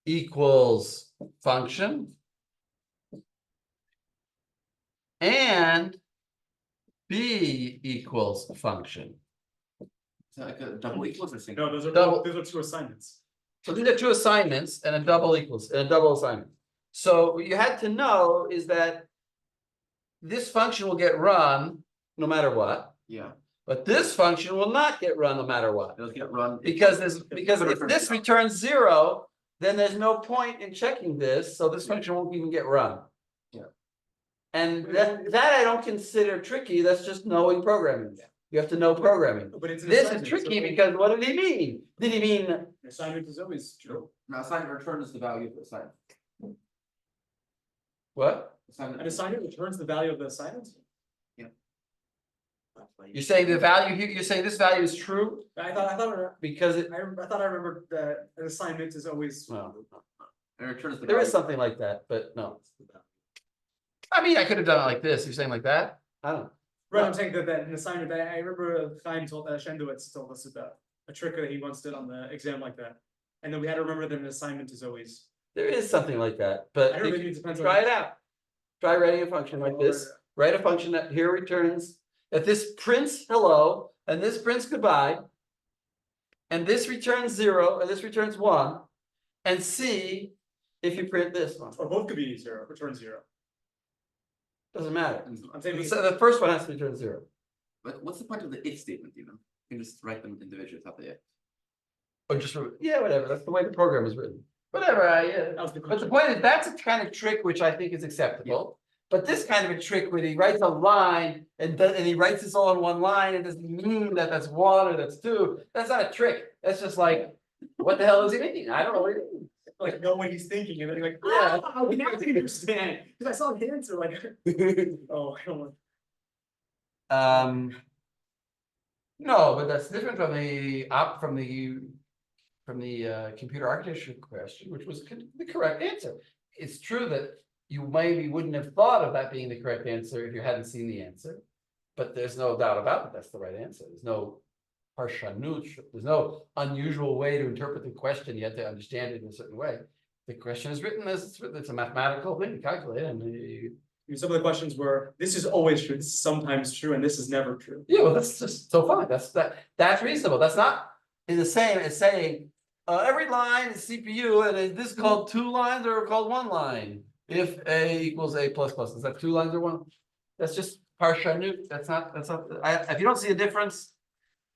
equals function and B equals function. Is that like a double equals or single? No, those Double. are two assignments. So these are two assignments and a double equals, and a double assignment. So what you had to know is that this function will get run no matter what, Yeah, but this function will not get run no matter what. it'll get run. Because if this returns 0, then there's no point in checking this, so this function won't even get run. Yeah. And that I don't consider tricky, that's just knowing programming. You have to know programming. But it's an This is assignment, tricky so because what did he mean? Did he mean, an assignment is always true. Now assignment return is the value of the assignment. what? An assignment returns the value of the assignment? That's why You're saying the value here, you're saying this value is true I thought, because it, I thought I remembered that an assignment is always. well, It returns the there value. is something like that, but no. I mean, I could have done it like this. You're saying like that? I don't know. Right, I'm saying that an assignment, that I remember Chaim told, Shendowitz told us about a trick that he once did on the exam like that. And then we had to remember that an assignment is always, There is something like that, but I don't know, if maybe it depends on. try it out. Try writing a function like this. Write a function that here returns, that this prints hello, and this prints goodbye. And this returns 0, and this returns 1, and see if you print this one. Or both could be zero, return zero. Doesn't matter. I'm saying. So the first one has to return 0. But what's the point of the if statement even? You can just write them individually without the if. Or just, yeah, whatever, that's the way the program is written. Whatever, That was the but the question. point is, that's a kind of trick which I think is acceptable. But this kind of a trick where he writes a line and he writes this all in one line, and doesn't mean that that's 1 or that's 2, that's not a trick, that's just like, what the hell is he meaning? I don't know what he means. Like, know what he's thinking, and then you're like, Yeah. now I can understand, because I saw the answer, like, oh, I don't want. No, but that's different from the computer architecture question, which was the correct answer. It's true that you maybe wouldn't have thought of that being the correct answer if you hadn't seen the answer. But there's no doubt about it, that's the right answer. There's no parshanut, there's no unusual way to interpret the question. You have to understand it in a certain way. The question is written as it's a mathematical thing to calculate, and Some of the questions were, this is always true, this is sometimes true, and this is never true. yeah, well, that's just so fine. That's reasonable. That's not in the same as saying every line is CPU, and is this called 2 lines or called 1 line? If A equals A plus plus, is that 2 lines or 1? That's just parshanut. That's not. If you don't see a difference,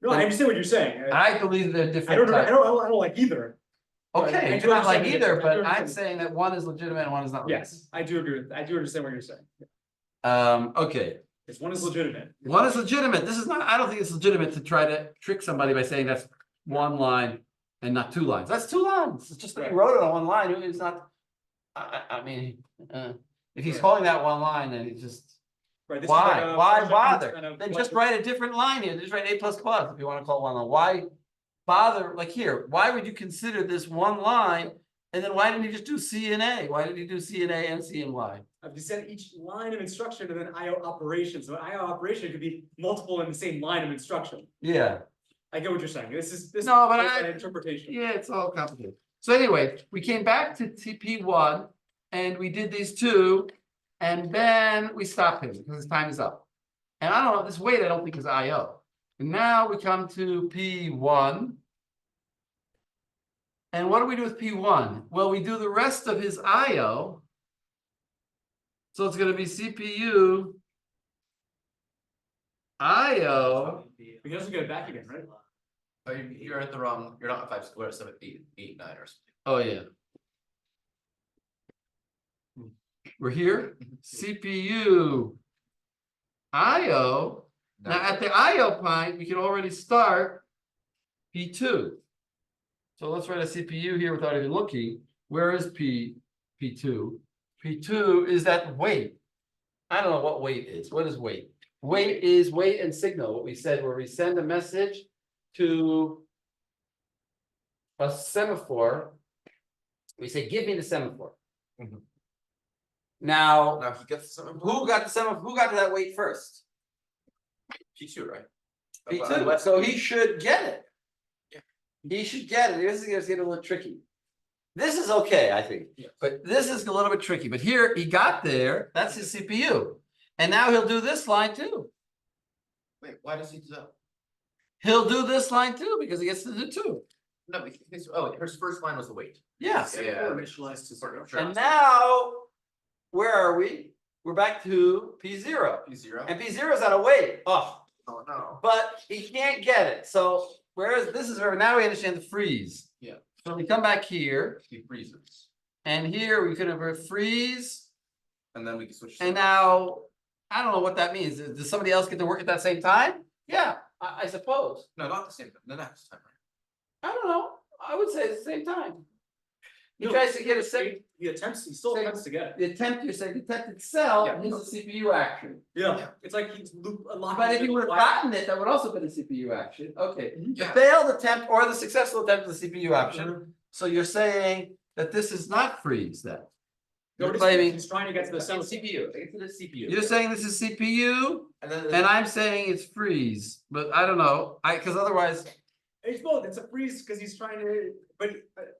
No, I understand what you're saying. I believe they're I different don't, types. I don't like either. I Okay, it's do not like understand either, the but difference. I do I'm saying that one is legitimate and one is not. Yes, I do agree with, I do understand what you're saying. Okay. This one is legitimate. One is legitimate. This is not, I don't think it's legitimate to try to trick somebody by saying that's 1 line and not 2 lines. That's 2 lines. It's just that you wrote it on 1 line. It's not. I mean, if he's Right. calling that 1 line, then it's just, Right, this is why? like a- Why kind bother? of Then just collective- write a different line here. Just write A plus plus if you want to call it 1 line. Why bother? Like here, why would you consider this 1 line? And then why didn't you just do C and A? Why did you do C and A and C and Y? I've said each line of instruction and then IO operation, so an IO operation could be multiple in the same line of instruction. Yeah. I get what you're saying, this is No, but is I- an interpretation. Yeah, it's all complicated. So anyway, we came back to TP1 and we did these 2. And then we stop him because his time is up. And I don't know, this wait I don't think is IO. And now we come to P1. And what do we do with P1? Well, we do the rest of his IO. So it's going to be CPU IO. He doesn't get it back again, right? Oh, you're at the wrong, you're not at 5, square, 7, 8, 8, 9 or something. Oh, yeah. We're here. CPU IO. Now at the IO point, we can already start P2. So let's write a CPU here without even looking. Where is P2? P2 is that wait. I don't know what wait is. What is wait? Wait is wait and signal. What we said where we send a message to a semaphore. We say, give me the semaphore. Mhm. Now, Now he gets some. who got the semaphore? Who got to that wait first? P2, right? P2, so he should get it. He should get it. This is gonna get a little tricky. This is okay, I think, but this is a little bit tricky. But here he got there. That's his CPU, and now he'll do this line too. Wait, why does he do that? He'll do this line too because he gets to do two. No, oh, his first line was the wait. Yeah. Yeah. Initialized to zero. Sure. And now, where are we? We're back to P0, P0. and P0 is at a wait. Oh, Oh, no. but he can't get it. So whereas this is where now we understand the freeze. Yeah. So we come back here, He freezes. and here we could have a freeze. And then we can switch. And now, I don't know what that means. Does somebody else get to work at that same time? Yeah, I suppose. No, not the same time, the next time. I don't know. I would say it's the same time. He No, tries to get a second, He still Say- attempts to get it. the attempt, you're saying, the attempted cell Yeah. is a CPU action. Yeah, it's like he's locking. But if you would have gotten it, that would also been a CPU action. Okay. The Yeah. failed attempt or the successful attempt is a CPU action. So you're saying that this is not freeze then? You're claiming, He's trying to get to the It's cell. CPU, it's the CPU. you're saying this is CPU And then. and I'm saying it's freeze, but I don't know. Because otherwise. It's both, it's a freeze because he's trying to, but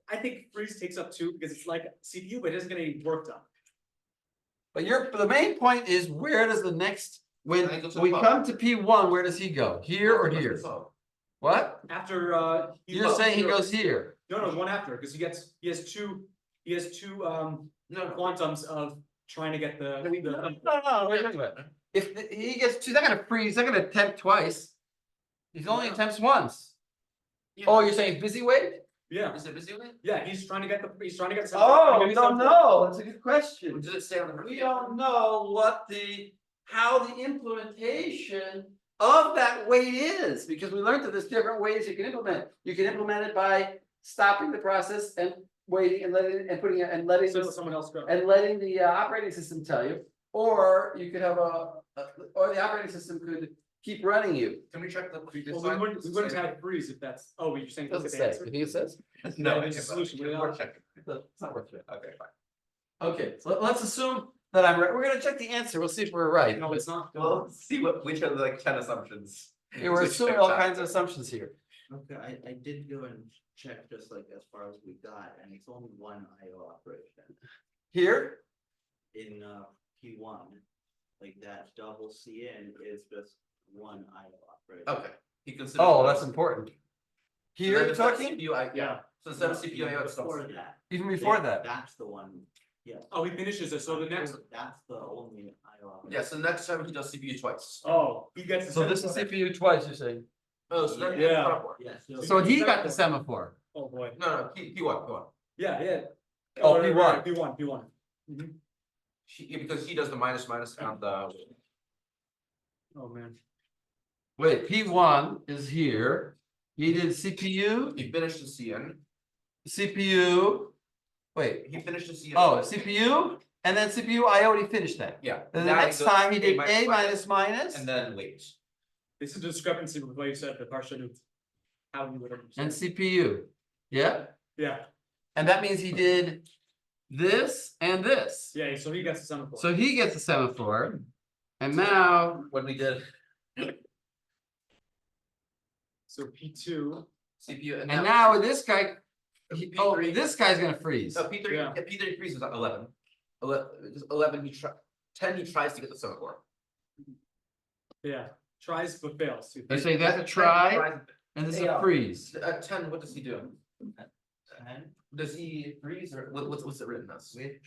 I think freeze takes up two because it's like CPU, but it doesn't get any work done. But the main point is where does the next, when I go to the we phone. come to P1, where does he go? Here or here? What? After You're saying he goes here. No, one after, because he has two No, quantums of trying to get the. No, wait a minute. If he gets, he's not gonna freeze, he's not gonna attempt twice. He only No. attempts once. Yeah. Oh, you're saying busy wait? Yeah, Is it busy with? yeah, he's trying to get the. Oh, trying to we get don't the- know. That's a good question. Does it say on the? We don't know how the implementation of that wait is, because we learned that there's different ways you can implement. You can implement it by stopping the process and waiting and letting and putting it and letting So someone else go. and letting the operating system tell you, or you could have or the operating system could keep running you. Can we check the previous Well, line? we wouldn't have freeze if that's, you're saying. Doesn't look at the say. answer? You think it says? No, it's a solution, but We're not- checking. It's not worth it. Okay, fine. Okay, so let's assume that I'm right. We're gonna check the answer. We'll see if we're right. No, it's not. Well, let's see which are the like 10 assumptions. Yeah, we're assuming all kinds of assumptions here. Okay, I did go and check just like as far as we got, and it's only one IO operation Here, in P1. Like that double CN is just one IO operation. Okay. He considers. oh, that's important. Here, So you're instead of talking, CPU, Yeah. So instead of CPU, I it's Before that. even before Yeah, that. That's the one, yeah. Oh, he finishes it, so the next, That's the only IO operation. Yeah, so next time he does CPU twice. he gets. the So this is semaphore. CPU twice, you're saying? Oh, so then. Yeah. Yeah, So he got the semaphore. Oh, boy, No, P1. yeah. Oh, right, P1. right, P1. Because he does the minus and the. Oh, man. Wait, P1 is here. He did CPU, He finished the CN. CPU. Wait, He finished the CN. oh, CPU, and then CPU, I already finished that. Yeah. Then the Now he next goes time he did minus A minus minus, And then wait. This is a discrepancy with what you said, the partial. How you would and understand. CPU. Yeah, Yeah, and that means he did this and this. yeah, so he gets the semaphore. So he gets a semaphore. And now, When we did So P2, CPU and now with this guy, oh, P3. this guy's gonna freeze. So P3, Yeah. P3 freezes at 11. 11, he 10 he tries to get the semaphore. Yeah, tries but fails. They say that's a 10 try tries- and this is Yeah. a freeze. At 10, what does he do? 10, Does he freeze or what's it written as? which,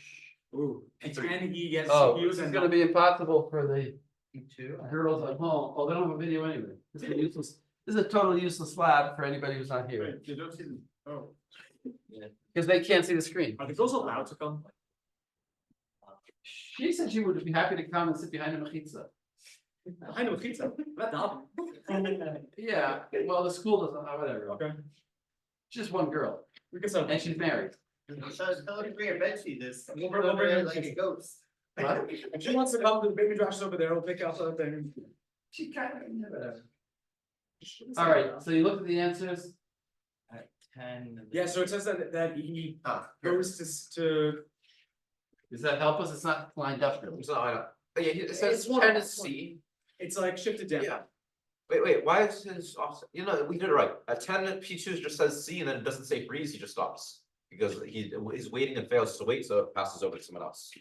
Ooh, and he gets Oh, CPUs this is and gonna be impossible for the P2, girls at home. Oh, they don't have a video anyway. This is a useless, this is a totally useless lab for anybody who's not here. Wait, you don't see them. Oh, Because they can't see the screen. are the girls allowed to come? She said she would be happy to come and sit behind the mechitza. I know pizza. Not the Yeah, well, the school doesn't, whatever. Okay. Just one girl, We can set. and she's married. so tell her to bring a bedsheet, this. We'll bring her Like a ghost. What? If she wants to come to the baby Josh over there, we'll pick up the thing. She kind of, whatever. All right, so you look at the answers. At 10. Yeah, so it says that he Here. goes to. Does that help us? It's not lined up really. It's not lined up. Oh, yeah, it says It's one- 10 is C. It's like shifted down. Yeah. Wait, why is his offset? You know, we did it right. At 10, P2 just says C and then it doesn't say freeze, he just stops. Because he's waiting and fails to wait, so it passes over to someone else.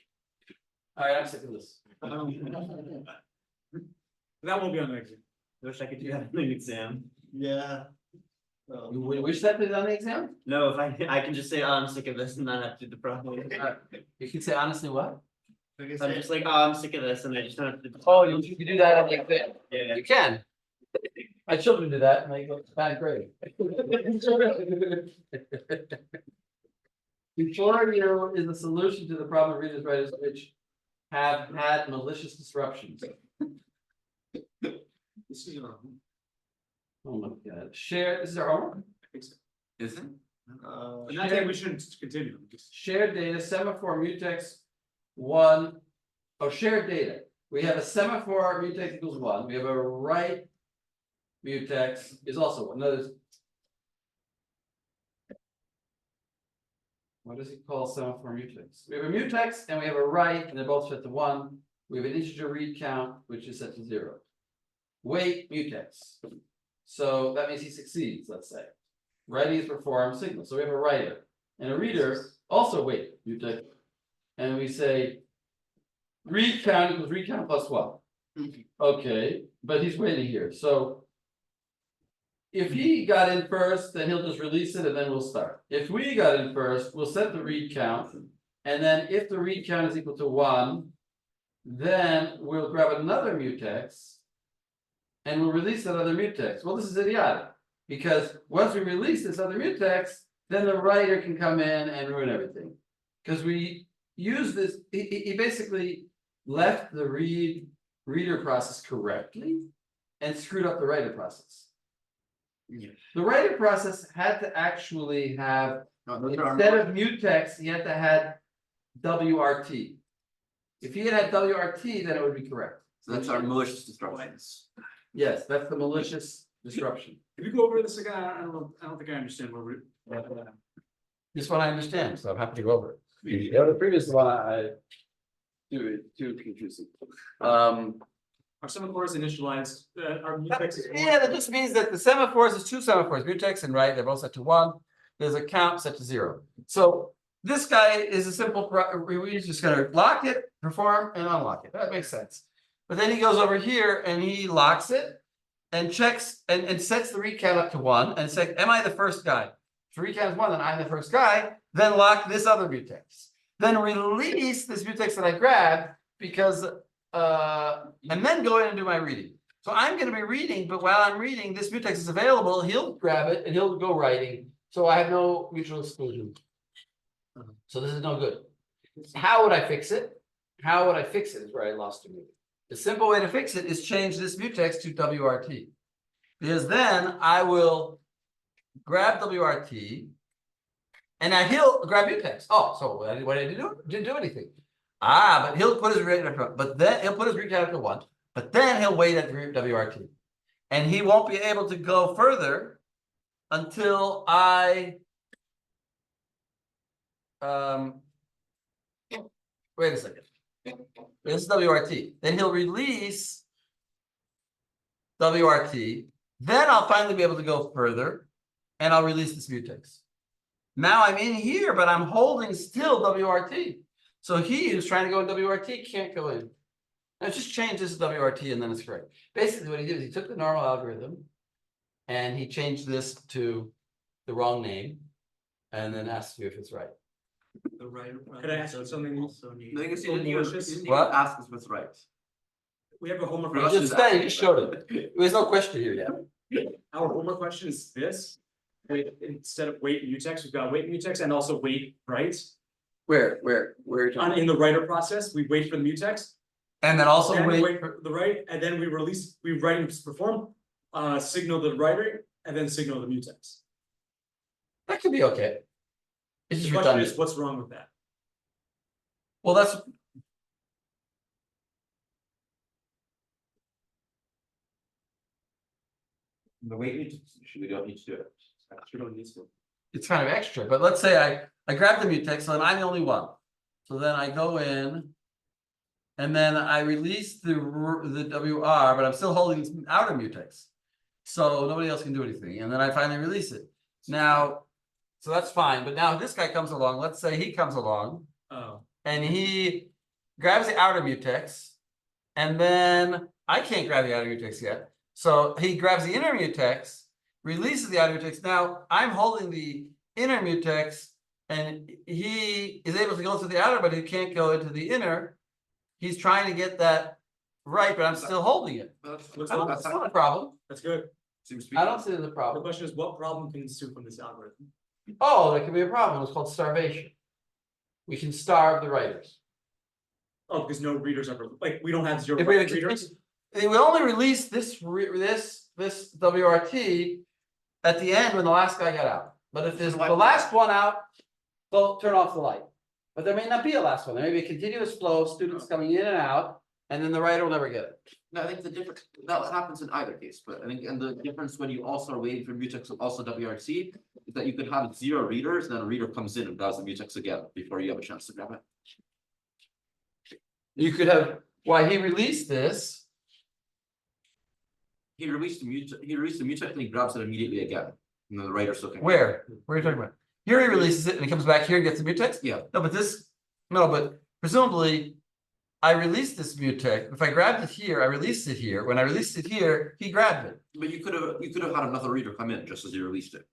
All right, I'm sick of this. That won't be on the exam. Wish I could do that in an exam. Yeah. You wish that was on the exam? No, if I can just say, oh, I'm sick of this and not have to do the problem. You can say honestly what? I'm just like, oh, I'm sick of this and I just don't have to. Oh, you can do that on the exam. Yeah. You can. My children do that and they go bad grade. Before you is the solution to the problem of readers writers which have had malicious disruptions. This is your. Oh my god, share, this is our homework. Is it? I'm not saying we shouldn't continue. Shared data, semaphore mutex, one. Oh, shared data. We have a semaphore mutex equals 1. We have a right mutex is also 1. Notice. What does he call semaphore mutex? We have a mutex and we have a right, and they're both set to 1. We have an integer read count, which is set to 0. Wait mutex. So that means he succeeds, let's say. Writing is performed signal. So we have a writer and a reader also wait mutex. And we say read count equals read count plus 1. Okay, but he's waiting here. So if he got in first, then he'll just release it and then we'll start. If we got in first, we'll set the read count. And then if the read count is equal to 1, then we'll grab another mutex and we'll release that other mutex. Well, this is idiotic because once we release this other mutex, then the writer can come in and ruin everything. Because we use this, he basically left the reader process correctly and screwed up the writer process. The writer process had to actually have, instead of mutex, he had to have WRT. If he had WRT, then it would be correct. So that's our malicious disruptions. Yes, that's the malicious disruption. If you go over this again, I don't think I understand where we're. This one I understand, so I'm happy to go over it. The previous one I too confusing. Are semaphores initialized, are mutex is one? Yeah, that just means that the semaphores is 2 semaphores, mutex and right, they're both set to 1. There's a count set to 0. So this guy is a simple, we're just gonna lock it, perform and unlock it. That makes sense. But then he goes over here and he locks it and checks and sets the read count up to 1 and says, am I the first guy? If the read count is 1, then I'm the first guy, then lock this other mutex. Then release this mutex that I grabbed because and then go in and do my reading. So I'm going to be reading, but while I'm reading, this mutex is available. He'll grab it and he'll go writing. So I have no mutual exclusion. So this is no good. How would I fix it? How would I fix it is where I lost a movie. The simple way to fix it is change this mutex to WRT. Because then I will grab WRT and now he'll grab mutex. Oh, so what did he do? Didn't do anything. Ah, but he'll put his read up front, but then he'll put his read count up to 1, but then he'll wait at the WRT. And he won't be able to go further until I wait a second. This is WRT. Then he'll release WRT. Then I'll finally be able to go further and I'll release this mutex. Now I'm in here, but I'm holding still WRT. So he who's trying to go in WRT can't go in. Now just change this to WRT and then it's correct. Basically, what he did is he took the normal algorithm. And he changed this to the wrong name. And then asked you if it's right. The writer. Could I ask you something? Also The need. thing is, you didn't even, Malicious? you didn't What? even ask us what's right. We have a homework Rush question. is Just say, you just showed it. There's no question here yet. Our homework question is this. Instead of weight mutex, we've got weight mutex and also weight, right? Where are you talking? In the writer process, we wait for the mutex. And then also Then we wait, wait for the write, and then we write and perform, signal the writer, and then signal the mutex. that could be okay. It's The just question is, redundant. what's wrong with that? Well, that's. The way we don't need to do it. We don't need to. It's kind of extra, but let's say I grab the mutex, so then I'm the only one. So then I go in. And then I release the WR, but I'm still holding this outer mutex. So nobody else can do anything, and then I finally release it. Now, so that's fine, but now this guy comes along, let's say he comes along, Oh, and he grabs the outer mutex. And then I can't grab the outer mutex yet. So he grabs the inner mutex, releases the outer mutex. Now I'm holding the inner mutex, and he is able to go to the outer, but he can't go into the inner. He's trying to get that right, but I'm still holding it. Looks I don't, like it's not a problem. that's good. Seems to be. I don't see it as a The problem. question is, what problem can ensue from this algorithm? Oh, there could be a problem. It's called starvation. We can starve the writers. Oh, because no readers are, like, we don't have zero If we readers. we only release this WRT at the end when the last guy got out. But if there's the last one out, they'll turn off the light. But there may not be a last one. There may be a continuous flow of students coming in and out, and then the writer will never get it. No, I think the difference, that happens in either case, but I think, and the difference when you also are waiting for mutex and also WRC. Is that you could have 0 readers, then a reader comes in and grabs the mutex again before you have a chance to grab it. You could have, why he released this, He released the mutex and he grabs it immediately again, and then the writer still can. where are you talking about? Here he releases it and he comes back here and gets the mutex? Yeah. No, but presumably. I released this mutex. If I grabbed it here, I released it here. When I released it here, he grabbed it. But you could have had another reader come in just as you released it.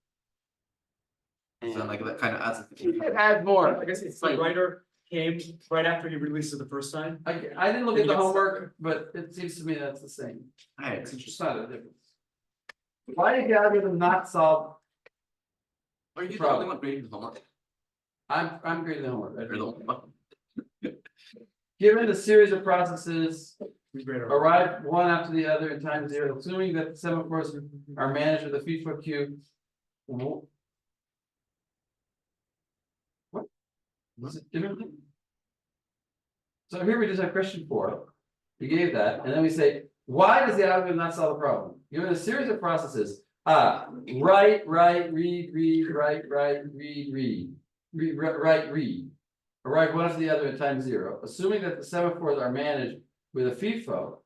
So then like that kind of adds. You could add more. I guess it's the writer came right after he released it the first time. I didn't look at the homework, but it seems to me that's the same. Alright, It's just not a difference. Why did the algorithm not solve? are you the only one grading the homework? I'm grading the homework. You're the only one. Given a series of processes We grade our- arrive one after the other in time 0, assuming that the semaphores are managed with a FIFO queue. What? Was it differently? So here we just have question 4. We gave that, and then we say, why does the algorithm not solve the problem? Given a series of processes, write, read, write, read. Arrive one after the other in time 0, assuming that the semaphores are managed with a FIFO.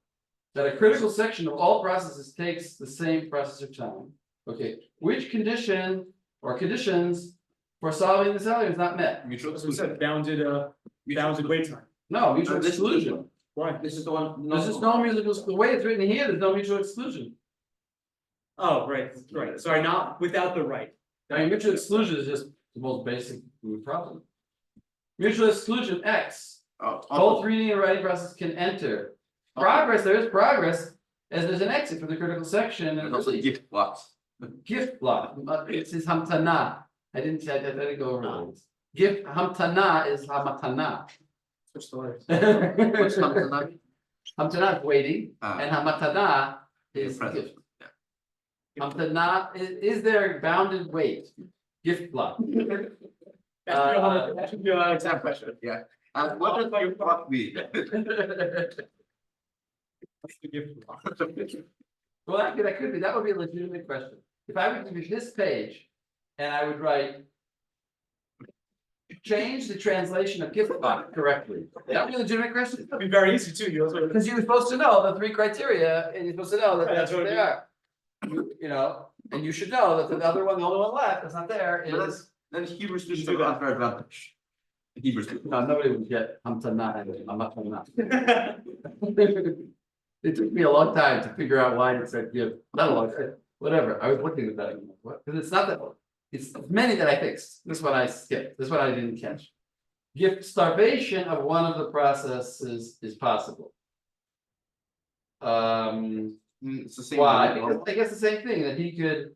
That a critical section of all processes takes the same processor time. Okay, which condition or conditions for solving this algorithm is not met? Mutual As we said, exclusion. bounded wait time. No, mutual This is the exclusion. one. Why? This is the one. There's just no musical, the way it's written here, there's no mutual exclusion. Oh, right, sorry, not without the right. I mean, mutual exclusion is just the most basic problem. Mutual exclusion X, both reading and writing process can enter. Progress, there is progress, as there's an exit from the critical section and And also release. gift blocks. Gift block, it says hamtana. I didn't go over it. Gift hamtana is hamatana. Switch the letters. What's something like? Hamtana is waiting, and hamatana is Present. gift. Hamtana is there bounded wait, gift block. That should be an exam question. Yeah. And what does gift block mean? What's the gift block? Well, that could be, that would be a legitimate question. If I would give this page and I would write. Change the translation of gift block correctly. That would be a legitimate question. That'd be very easy too, you also. Because you were supposed to know the 3 criteria and you're supposed to know that Right, that's that's what what they are. You know, and you should know that the other one, the only one left that's not there But is. then Hebrew students have an unfair advantage. Hebrews. No, nobody would get, I'm not, It took me a long time to figure out why it said give, not a long time, whatever, I was looking at that, I'm like, what, because it's not that, it's many that I fixed, this one I skipped, this one I didn't catch. Gift starvation of one of the processes is possible. It's the same. Why? as Because normal. I guess the same thing, that he could.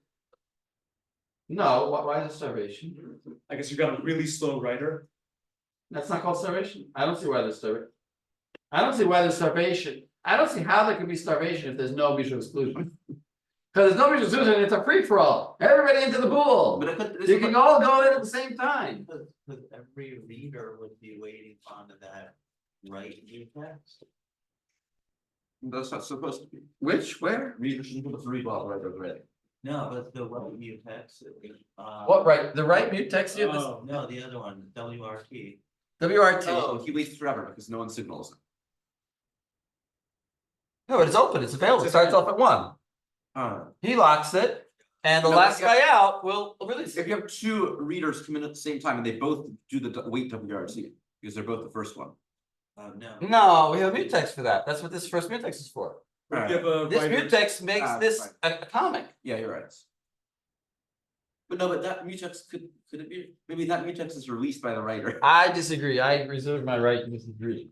No, why is it starvation? I guess you got a really slow writer. That's not called starvation, I don't see why there's starvation. I don't see why there's starvation, I don't see how there could be starvation if there's no mutual exclusion. Cause there's no mutual exclusion, it's a free for all, everybody into the pool, But it could, you can all go in at the same time. Because every reader would be waiting on that right new text. that's not supposed to be. Which, where? Readers should put the read while the writer is ready. No, but the right new text. What, right, the right mute text here, this Oh, No, the other one, WRT. WRT. Oh, he waits forever because no one signals him. No, it's open, it's available, it starts off at 1. He locks it, and the No, last but guy out will release If it. you have two readers come in at the same time and they both do the wait WRC, because they're both the first one. No. No, we have a mutex for that, that's what this first mutex is for. if you have a This writer, mutex makes Ah, this a comic. Yeah, you're right. But no, but that mutex could it be, maybe that mutex is released by the writer. I disagree, I reserve my right to disagree.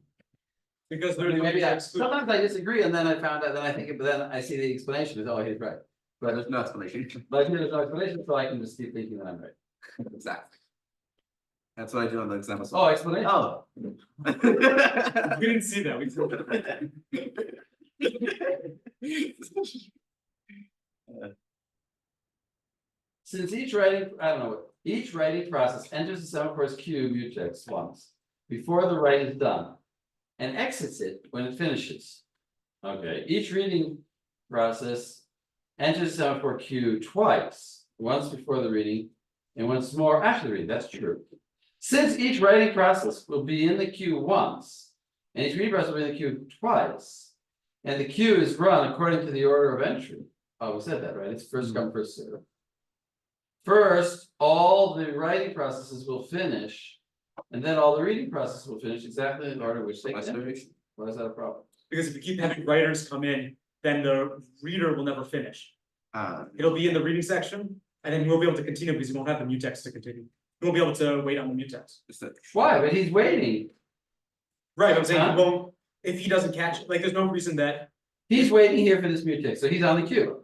because I there's mean, maybe no I, exclusion. sometimes I disagree and then I found out, then I think, but then I see the explanation is, oh, he's right. But there's no explanation. But here's no explanation, so I can just keep thinking that I'm right. Exactly. That's what I do on the exam. Oh, explanation. Oh. We didn't see that, we saw Since each writing, I don't know, what each writing process enters the semaphores queue mutex once before the write is done. And exits it when it finishes. Okay, each reading process enters the semaphore queue twice, once before the reading and once more after the reading, that's true. Since each writing process will be in the queue once, and each reading process will be in the queue twice. And the queue is run according to the order of entry. Oh, we said that, right? It's first come, first served. First, all the writing processes will finish, and then all the reading process will finish exactly in the order which they enter. Why is that a problem? because if you keep having writers come in, then the reader will never finish. Uh, It'll be in the reading section, and then we'll be able to continue because you won't have the mutex to continue. You won't be able to wait on the mutex. is that- Why? But he's waiting. Right, but I'm saying Huh? he won't, if he doesn't catch it, like, there's no reason that, He's waiting here for this mutex, so he's on the queue.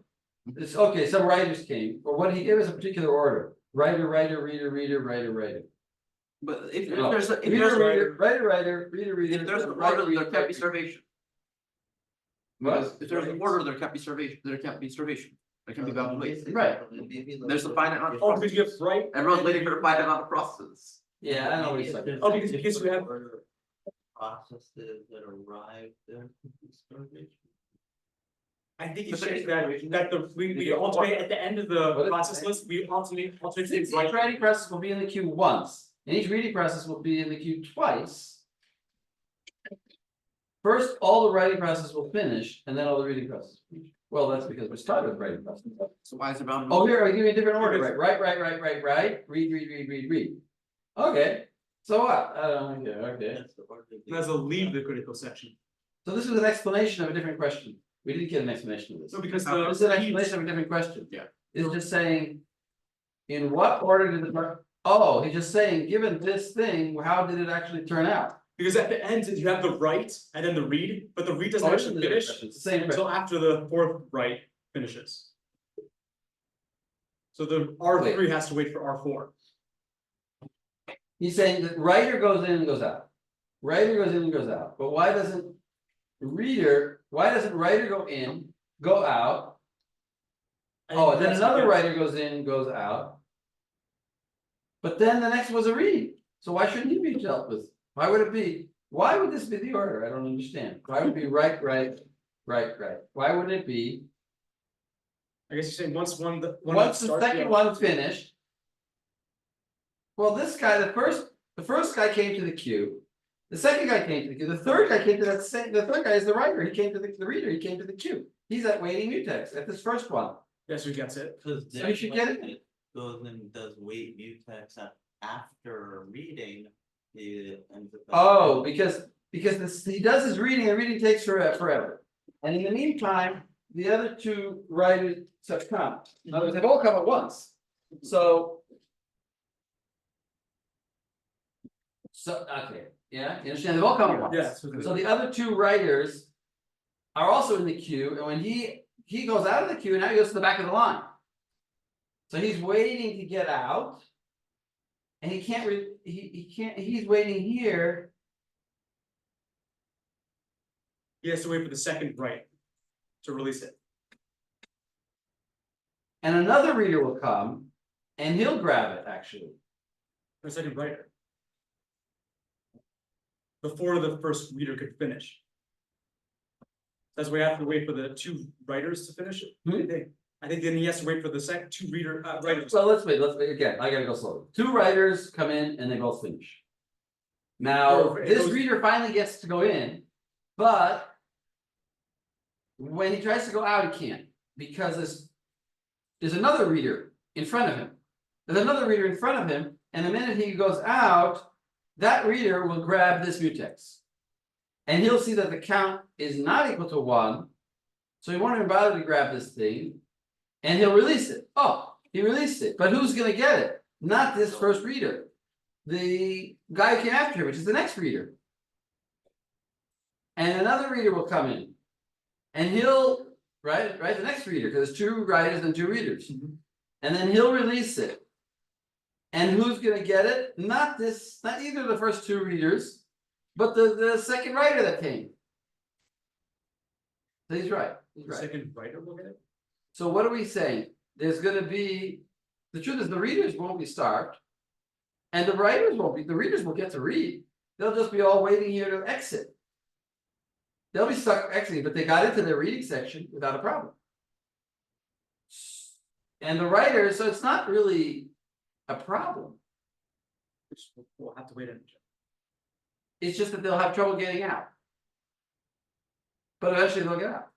It's okay, some writers came, or what he gave us a particular order. Writer, writer, reader, reader, writer, writer. But if No. there's a, if Reader, there's a, reader, writer, writer, reader, reader. if there's an writer, order, there reader, can't be writer. starvation. What? If there's an order, there can't be starvation, there can't be starvation. There can be bound wait. Right. There's a finite amount of oh, because you have right. Everyone's waiting for a finite amount of processes. Yeah, I know what he's saying. Oh, because you have- Processes that arrive there. Starvation. I think you But should there's- that we alternate at the end of What the is- process list, we alternate Since things each right. writing process will be in the queue once, and each reading process will be in the queue twice. First, all the writing process will finish, and then all the reading process. will finish. Well, that's because we started with writing process. So why is it bound? Oh, here, I give you a different order, Because- right, read. Okay, so what? Okay. That's the order. That's a leave the critical section. So this is an explanation of a different question. We didn't get an explanation of this. No, because This is an explanation of a different question. Yeah. It's just saying. In what order did the, oh, he's just saying, given this thing, how did it actually turn out? because at the end, you have the write and then the read, but the read doesn't Oh, it's actually a different finish question. It's the same until question. after the fourth write finishes. So the R3 has to wait for R4. He's saying that writer goes in and goes out. Writer goes in and goes out, but why doesn't writer go in, go out? Oh, and then another writer goes in, goes out. But then the next was a read, so why shouldn't he be dealt with? Why would it be, why would this be the order? I don't understand. Why would it be right. Why wouldn't it be, I guess you're saying once one once the starts, second yeah. one finished? Well, this guy, the first guy came to the queue. The second guy came to the queue, the third guy came to that same, the third guy is the writer, he came to the reader, he came to the queue. He's at waiting mutex at this first one. Yes, who gets it? Cause So you should get it. then goes and does wait mutex after reading, he ends up. Oh, because this, he does his reading, and reading takes forever. And in the meantime, the other two writers have come. In other words, they've all come at once. So. Okay, yeah, you understand, they've all come at once. Yes. So the other two writers are also in the queue, and when he goes out of the queue, now he goes to the back of the line. So he's waiting to get out. And he can't he can't, he's waiting here. He has to wait for the second write to release it. And another reader will come and he'll grab it, actually. The second writer. Before the first reader could finish. That's why we have to wait for the two writers to finish it, I think. I think then he has to wait for the second two writers. So let's wait again, I gotta go slowly. Two writers come in and they both finish. Now, Or it this goes- reader finally gets to go in, but. When he tries to go out, he can't, because there's another reader in front of him. There's another reader in front of him, and the minute he goes out, that reader will grab this mutex. And he'll see that the count is not equal to 1, so he won't even bother to grab this thing. And he'll release it. Oh, he released it, but who's gonna get it? Not this first reader. The guy who came after him, which is the next reader. And another reader will come in. And he'll write the next reader, because there's two writers and two readers. And then he'll release it. And who's gonna get it? Not either of the first two readers, but the second writer that came. So he's right. The second writer will get it. So what are we saying? There's gonna be, the truth is, the readers won't be starved. And the readers will get to read. They'll just be all waiting here to exit. They'll be stuck exiting, but they got into their reading section without a problem. And the writers, so it's not really a problem. We'll have to wait. It's just that they'll have trouble getting out. But eventually they'll get out.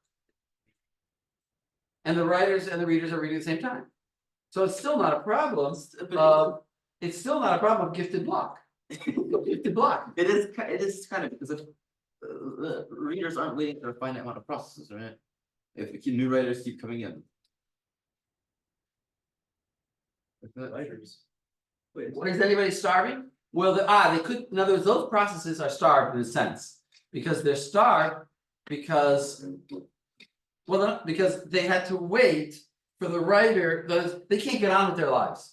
And the writers and the readers are reading at the same time. So it's still not a problem. It's still not a problem of gifted block. Gifted block. It is kind of, because if the readers aren't waiting for a finite amount of processes, right? If new writers keep coming in. Writers. What, is anybody starving? Well, they could, in other words, those processes are starved in a sense, because they're starved because. Well, because they had to wait for the writer, they can't get on with their lives.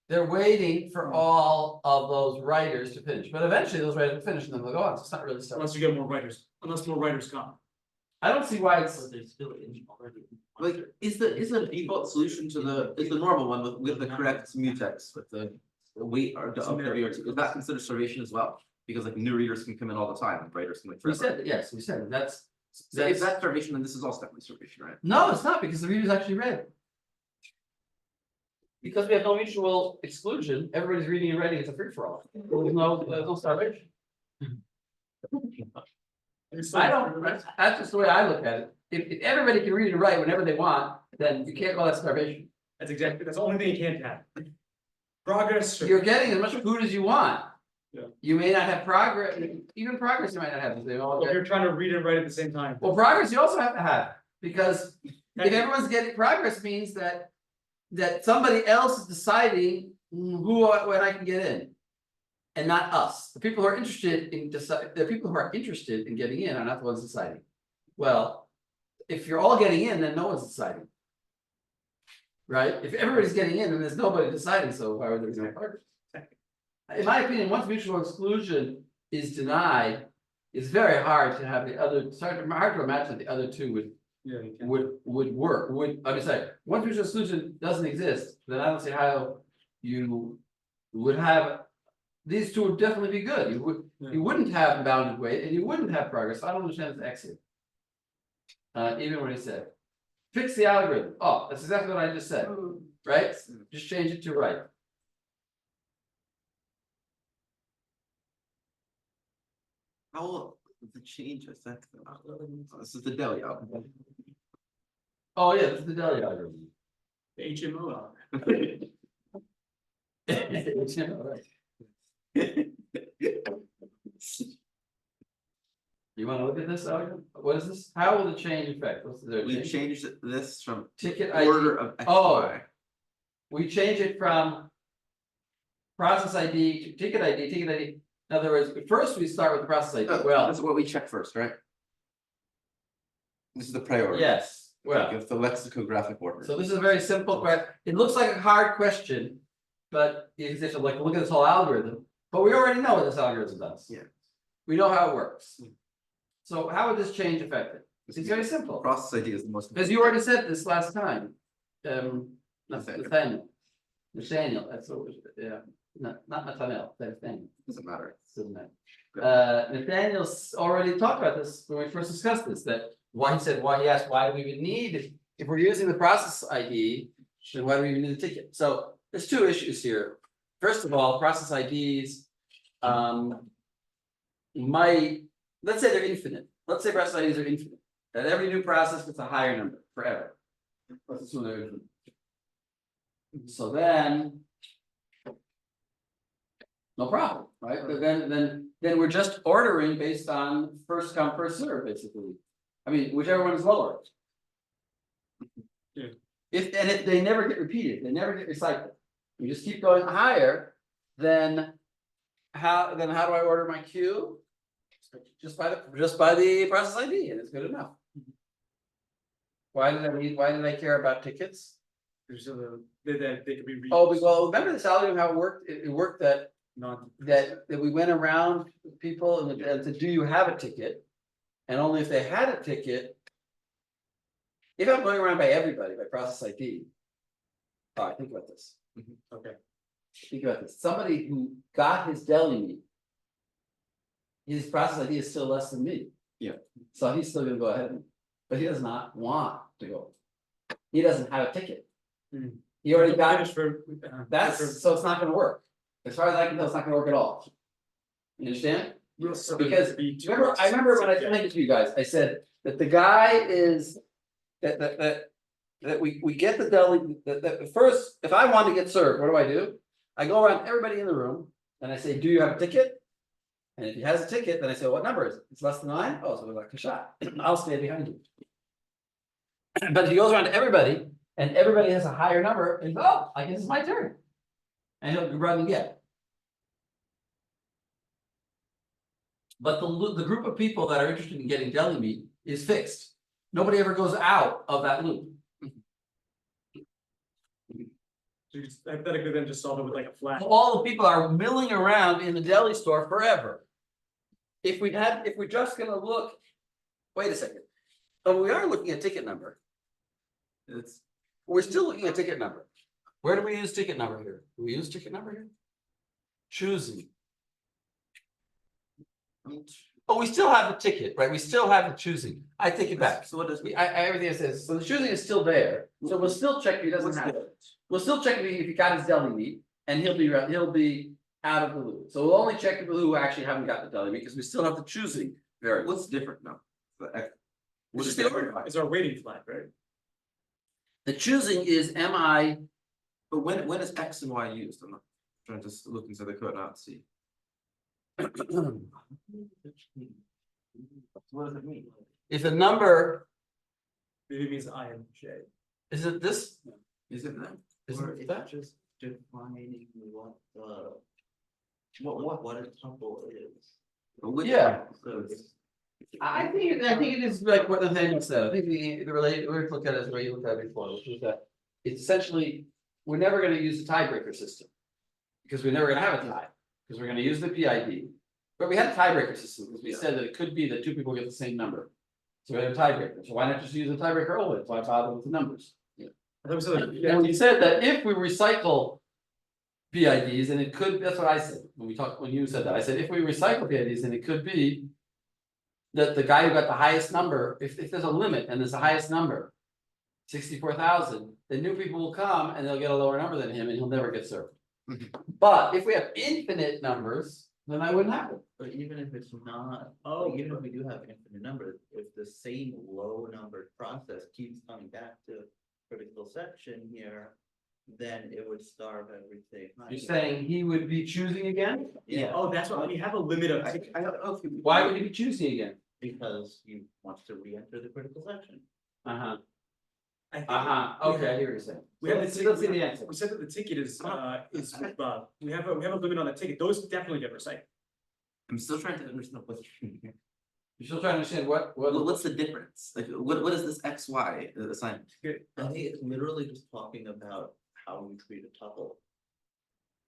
They're waiting for all of those writers to finish, but eventually those writers will finish and then they'll go on, so it's not really starving. Unless you get more writers, unless more writers come. I don't see why it's. They're still in already. Like, is the default solution to is the normal one with the correct mutex, with the weight or the WRT, is that considered starvation as well? Because like new readers can come in all the time, and writers can wait We forever. said, yes, we said, that's. So if that's starvation, then this is also definitely starvation, right? No, it's not, because the readers actually read. Because we have no mutual exclusion, everybody's reading and writing, it's a free for all. There's no starvation. I don't, that's just the way I look at it. If everybody can read and write whenever they want, then you can't call that starvation. That's the only thing you can't have. Progress. You're getting as much food as you want. Yeah. You may not have progress, even progress you might not have, they all If get. you're trying to read and write at the same time. Well, progress you also have to have, because if everyone's getting progress means that. That somebody else is deciding when I can get in. And not us, the people who are interested in the people who are interested in getting in are not the ones deciding. Well, if you're all getting in, then no one's deciding. Right, if everybody's getting in, then there's nobody deciding, so why would there be no progress? In my opinion, once mutual exclusion is denied, it's very hard to have the other, hard to imagine the other two would work, I'm sorry, once mutual exclusion doesn't exist, then I don't see how you would have. These two would definitely be good, you wouldn't have bounded weight and you wouldn't have progress, I don't understand this exit. Even what he said, fix the algorithm, oh, that's exactly what I just said, right, just change it to right. How will the change affect them? This is the Delhi algorithm. Oh, yeah, this is the Delhi algorithm. The HMO. Right. You wanna look at this, Alex? What is this? How will the change affect? What's the We change? changed this from Ticket ID. order of X, Oh. Y. We change it from. Process ID to ticket ID. In other words, first we start with the process ID. Well, This is what we check first, right? This is the priority. yes, well, Of the lexicographic order. so this is a very simple question. It looks like a hard question. But you just like look at this whole algorithm, but we already know what this algorithm does. Yeah. We know how it works. So how would this change affect it? It's very simple, Process ID is the most. because you already said this last time. Nathaniel. Nathaniel, that's what was, yeah, not Nathaniel, Nathaniel. Doesn't matter. Doesn't matter. Nathaniel's already talked about this when we first discussed this, that he asked why do we even need, if we're using the process ID, then why do we even need a ticket? So there's two issues here. First of all, process IDs. Let's say they're infinite. Let's say process IDs are infinite. That every new process gets a higher number forever. Let's assume they're infinite. So then. No problem, right? But then we're just ordering based on first come, first serve, basically. I mean, whichever one is lower. Yeah. If they never get repeated, they never get recycled. We just keep going higher, then how do I order my queue? Just by the process ID, and it's good enough. Why did I care about tickets? So that they could be. Oh, well, remember this algorithm, how it worked? It worked that Not. we went around people and said, do you have a ticket? And only if they had a ticket. If I'm going around by everybody, by process ID. All right, think about this. Okay. Think about this. Somebody who got his deli meat. His process ID is still less than me. Yeah. So he's still gonna go ahead, but he does not want to go. He doesn't have a ticket. Hmm. He already got Finish for. so it's not gonna work. As far as I can tell, it's not gonna work at all. You understand? Because I remember when I explained it to you guys, I said that the guy is. That we get the deli, that first, if I want to get served, what do? I go around everybody in the room and I say, do you have a ticket? And if he has a ticket, then I say, what number is it? It's less than 9? Oh, so we're like a shot. I'll stay behind you. But if he goes around to everybody and everybody has a higher number, and oh, I guess it's my turn. And he'll run again. But the group of people that are interested in getting deli meat is fixed. Nobody ever goes out of that loop. So you just hypothetically then just solve it with like a flat. All the people are milling around in the deli store forever. If we're just gonna look, wait a second. Oh, we are looking at ticket number. We're still looking at ticket number. Where do we use ticket number here? Do we use ticket number here? Choosing. Oh, we still have the ticket, right? We still have the choosing. I take it back. So what does? Everything it says, so the choosing is still there. So we'll still check if he doesn't have it. We'll still check if he got his deli meat and he'll be out of the loop. So we'll only check people who actually haven't got the deli meat because we still have the choosing variable. What's different now? Which is the order. It's our waiting flag, right? The choosing is MI. But when is X and Y used? I'm not trying to look into the code, not see. What does it mean? If a number, Maybe it means I and J. is it this? Is it that? Is Or it it's that? just defining what a tuple is. Yeah. So it's. I think it is like what Nathaniel said. I think the related, we looked at it as where you looked at it before, which was that it's essentially, we're never gonna use the tiebreaker system. Because we're never gonna have a tie, because we're gonna use the PID. But we had a tiebreaker system, because we said that it could be that two people get the same number. So we had a tiebreaker, so why not just use a tiebreaker always, why bother with the numbers? I thought we said that. And we said that if we recycle PIDs, and it could, that's what I said, when you said that, I said, if we recycle PIDs, then it could be. That the guy who got the highest number, if there's a limit and there's the highest number. 64,000, then new people will come and they'll get a lower number than him and he'll never get served. But if we have infinite numbers, then I wouldn't have it. But even if it's not, Oh, even if we do have infinite numbers, if the same low numbered process keeps coming back to critical section here. Then it would starve everything. You're saying he would be choosing again? Yeah. Oh, that's why we have a limit of. I don't know if you. Why would he be choosing again? because you want to re-enter the critical section. Uh-huh, I think okay, I hear what you're saying. We have So let's see the answer. We said that the ticket is we have a limit on the ticket, those definitely get recycled. I'm still trying to understand what's here. You're still trying to understand what, What's the difference? Like, what is this X, Y assignment? I think it's literally just talking about how we treat a tuple.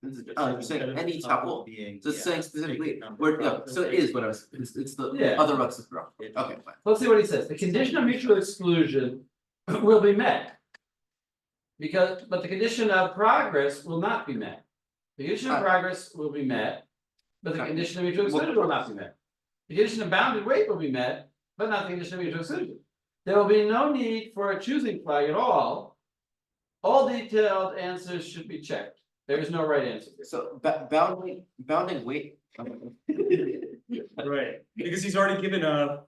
You're saying Instead of any the tuple? being, So it's yeah, saying ticket specifically, number where, yeah, process, so it is what I was, it's the Yeah. other Rux's row. It- Okay, fine. let's see what he says. The condition of mutual exclusion will be met. Because, but the condition of progress will not be met. The condition of Ah. progress will be met, but the Okay. condition of mutual exclusion will not be met. The condition of bounded weight will be met, but not the condition of mutual exclusion. There will be no need for a choosing flag at all. All detailed answers should be checked. There is no right answer. So bounding weight. Right. Because he's already given a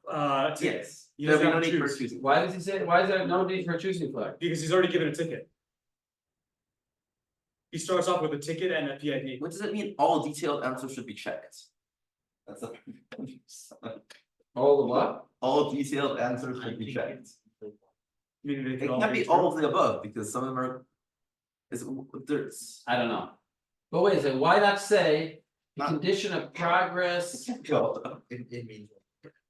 ticket. Yes. He There'll doesn't be no have to need for choose. choosing. Why does he say, why is there no need for a choosing flag? Because he's already given a ticket. He starts off with a ticket and a PID. What does it mean? All detailed answers should be checked. That's a. All the what? All detailed answers I should be think checked. it's- Meaning they It could all can't be true. all of the above because some of them are. Is there's. I don't know. But wait a second, why not say the Not- condition of progress? It means.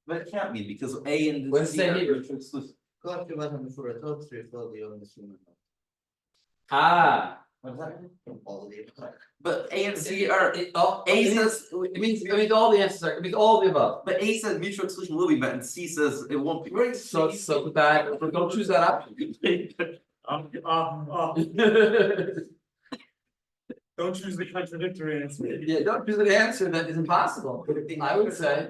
But it can't be because A and What does it C say are here? mutually exclusive. Collective item for a total three slowly on this human. Ah. What does that mean? All of the above. But A and C are, Oh, A it says, means all the answers are, it means all the above. but A says mutual exclusion will be met and C says it won't be. Right, so put that, but don't choose that option. Don't choose the contradictory answer. Yeah, don't choose the answer that is impossible. I would say.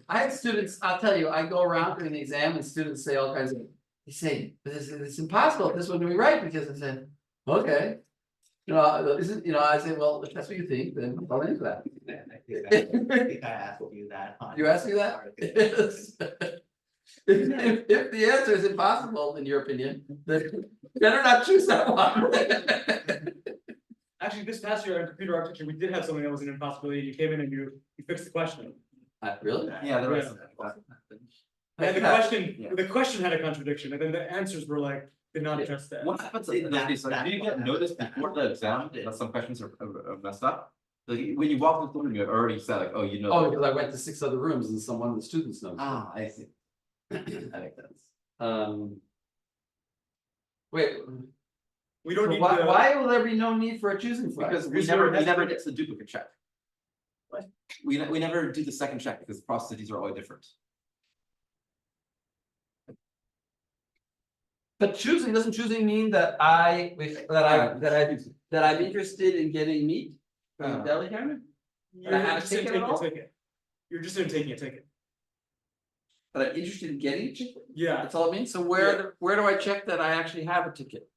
I had students, I'll tell you, I go around during the exam and students say all kinds of, they say, this is impossible, this wouldn't be right, because I said, okay. Isn't, I say, well, if that's what you think, then I'll answer that. I think I asked you that. You asked me that? Yes. If the answer is impossible, in your opinion, then better not choose that one. Actually, this past year in computer architecture, we did have something that was an impossibility. You came in and you fixed the question. Really? Yeah, there was. And Yeah. the question had a contradiction, and then the answers were like, did not address that. What happens See, in this case, like, do you get noticed before the exam that some questions are messed up? Like, when you walk into the room, you already said like, oh, you know. Oh, because I went to 6 other rooms and one of the students knows. Ah, I see. That makes sense. Wait, We don't so need why, the. why will there be no need for a choosing flag? Because we Because never, there we has never to- get to the duplicate check. What? We never do the second check because the processes are all different. But choosing, doesn't choosing mean that I'm interested in getting meat from the deli counter? You're I have a just in ticket at taking a all? ticket. You're just in taking a ticket. That I'm interested in getting a ticket? Yeah, That's all it means? So where do I check that I actually have a ticket?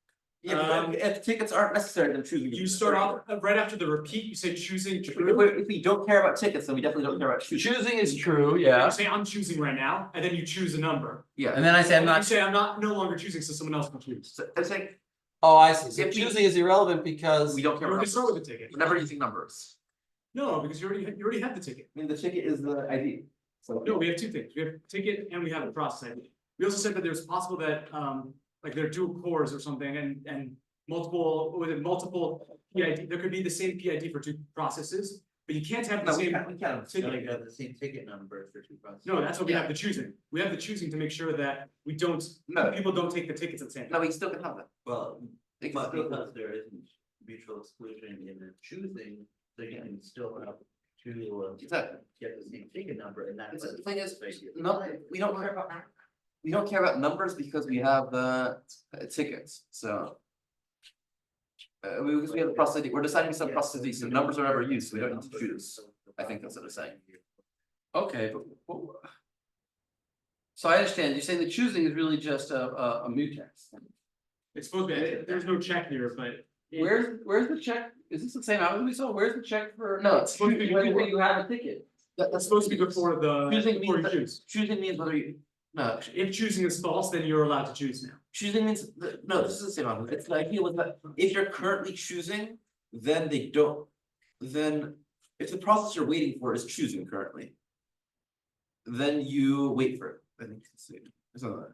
Yeah, but if tickets aren't necessary, then choosing. you start off right after the repeat, you say choosing If true. if we don't care about tickets, then we definitely don't care about choosing. Choosing is true, You yeah. say I'm choosing right now, and then you choose a number. Yeah. And then I say I'm You not, say I'm no longer choosing, so someone else can choose. So I'm saying oh, I see. So If we- choosing is irrelevant because. we don't You care already about start numbers. with a ticket. We're never using numbers. No, because you already have the ticket. I mean, the ticket is the ID. So. No, we have two things. We have ticket and we have a process ID. We also said that there's possible that, like there are dual cores or something and multiple PID, there could be the same PID for two processes, but you can't have the No, we same. can't, we can't. So you have the same ticket number for two processes. No, that's what we have the choosing. We have the choosing to make sure that we don't, No. people don't take the tickets at the same No, time. we still can have that. Well, It but can- because there isn't mutual exclusion in the choosing, so you can still have two, Exactly. get the same ticket number and that's. The thing is, no, we don't care about. We don't care about numbers because we have the tickets, so. We have the process, we're deciding some processes, so numbers are never used, so we don't need to choose. I think that's what they're saying. Okay, but. So I understand, you're saying the choosing is really just a mutex. It's supposed to be, there's no check here, but. Where's the check? Is this the same outlet we saw? Where's the check for? No, it's supposed to be Whether before. you have a ticket. That's supposed to be before the, Choosing before you means, choose. choosing means whether you, no, If choosing is false, then you're allowed to choose now. choosing means, no, this is the same one, it's like, idea with that, if you're currently choosing, then they don't. Then, if the process you're waiting for is choosing currently. then you wait for it. I think it's something like that.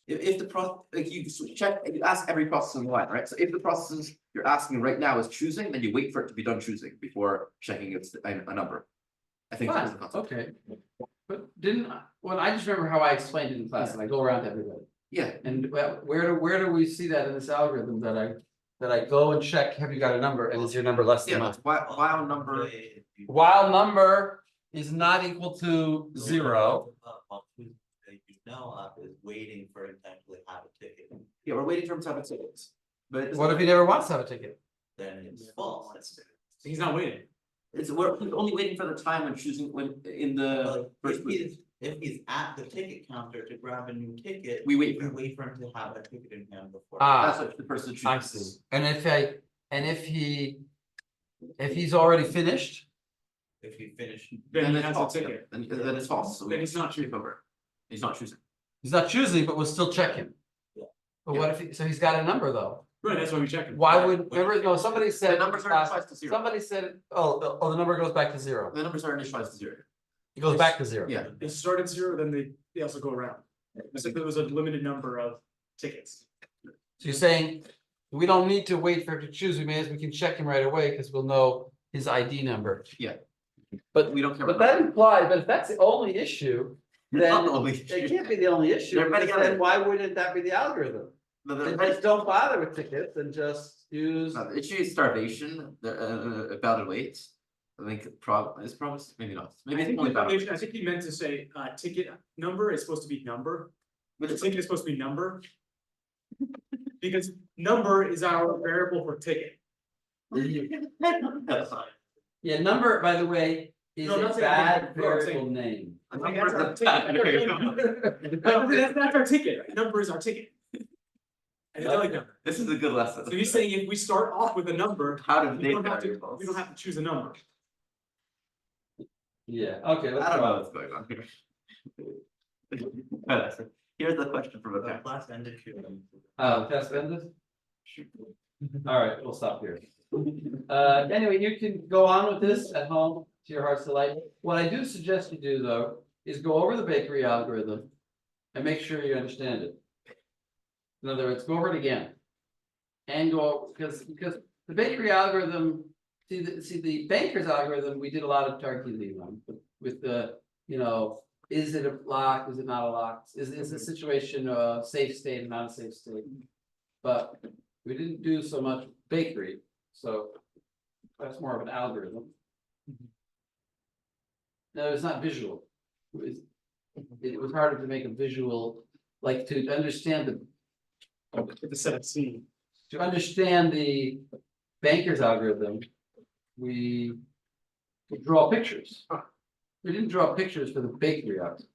If the like you check, you ask every process in the line, right? So if the process you're asking right now is choosing, then you wait for it to be done choosing before checking it's a number. I think that's the Fine, concept. okay. But well, I just remember how I explained it in class, and I go around to everybody. Yeah, And where do we see that in this algorithm that I go and check, have you got a number, and is your number less than yeah, mine? while number, While number is not equal to zero, That you know of is waiting for it to actually have a ticket, yeah, we're waiting for him to have a ticket. But what if he never wants to have a ticket? then it's false. He's not waiting. we're only waiting for the time when choosing when in the first move. If he's at the ticket counter to grab a new ticket, We wait for we him. wait for him to have a ticket in hand before. That's what the person chooses. I see, and if he's already finished, If he finished, Then he it's has a false, yeah. ticket. Then it's false. So we Then he's not skip over. He's not choosing. he's not choosing, but we'll still check him. Yeah. But what if so he's got a number though, Right, that's why we check it. why would, remember, no, somebody The said. numbers are initialized to zero. Somebody said, the number goes back to zero, The numbers are initialized to zero. it goes back to zero. Yeah. They start at zero, then they also go around. So there was a limited number of tickets. So you're saying, we don't need to wait for him to choose, we can check him right away, because we'll know his ID number. But we don't care. But about that implies, but if that's the only issue, then Not the only it issue. can't be the only issue, They're because many then others. why wouldn't that be the algorithm? The Then just don't bother with tickets and just use. issue is starvation, about weight. I think it's probably maybe not. Maybe it's only about. I think he meant to say, ticket number is supposed to be number, the ticket is supposed to be number. Because number is our variable for ticket. that's fine. Yeah, number, by the way, is No, I'm a not saying bad number, no, I'm saying- variable name. I think that's our ticket. That's our ticket, right? Number is our ticket. And it's like number. This is a good lesson. So he's saying if we start off with a number, How to we make don't have to, variables. we don't have to choose a number. Yeah, okay, let's I don't know go. what's going on here. Here's the question from a The parent. class ended shooting. Test ended? All right, we'll stop here. Anyway, you can go on with this at home to your heart's delight. What I do suggest you do though, is go over the bakery algorithm and make sure you understand it. In other words, go over it again. And go, because the bakery algorithm, see the banker's algorithm, we did a lot of targeting on with the, is it a lock, is it not a lock? Is the situation a safe state, not a safe state? But we didn't do so much bakery, so that's more of an algorithm. No, it's not visual. It was harder to make a visual, like to understand The set of scene. to understand the banker's algorithm, we draw pictures. We didn't draw pictures for the bakery algorithm.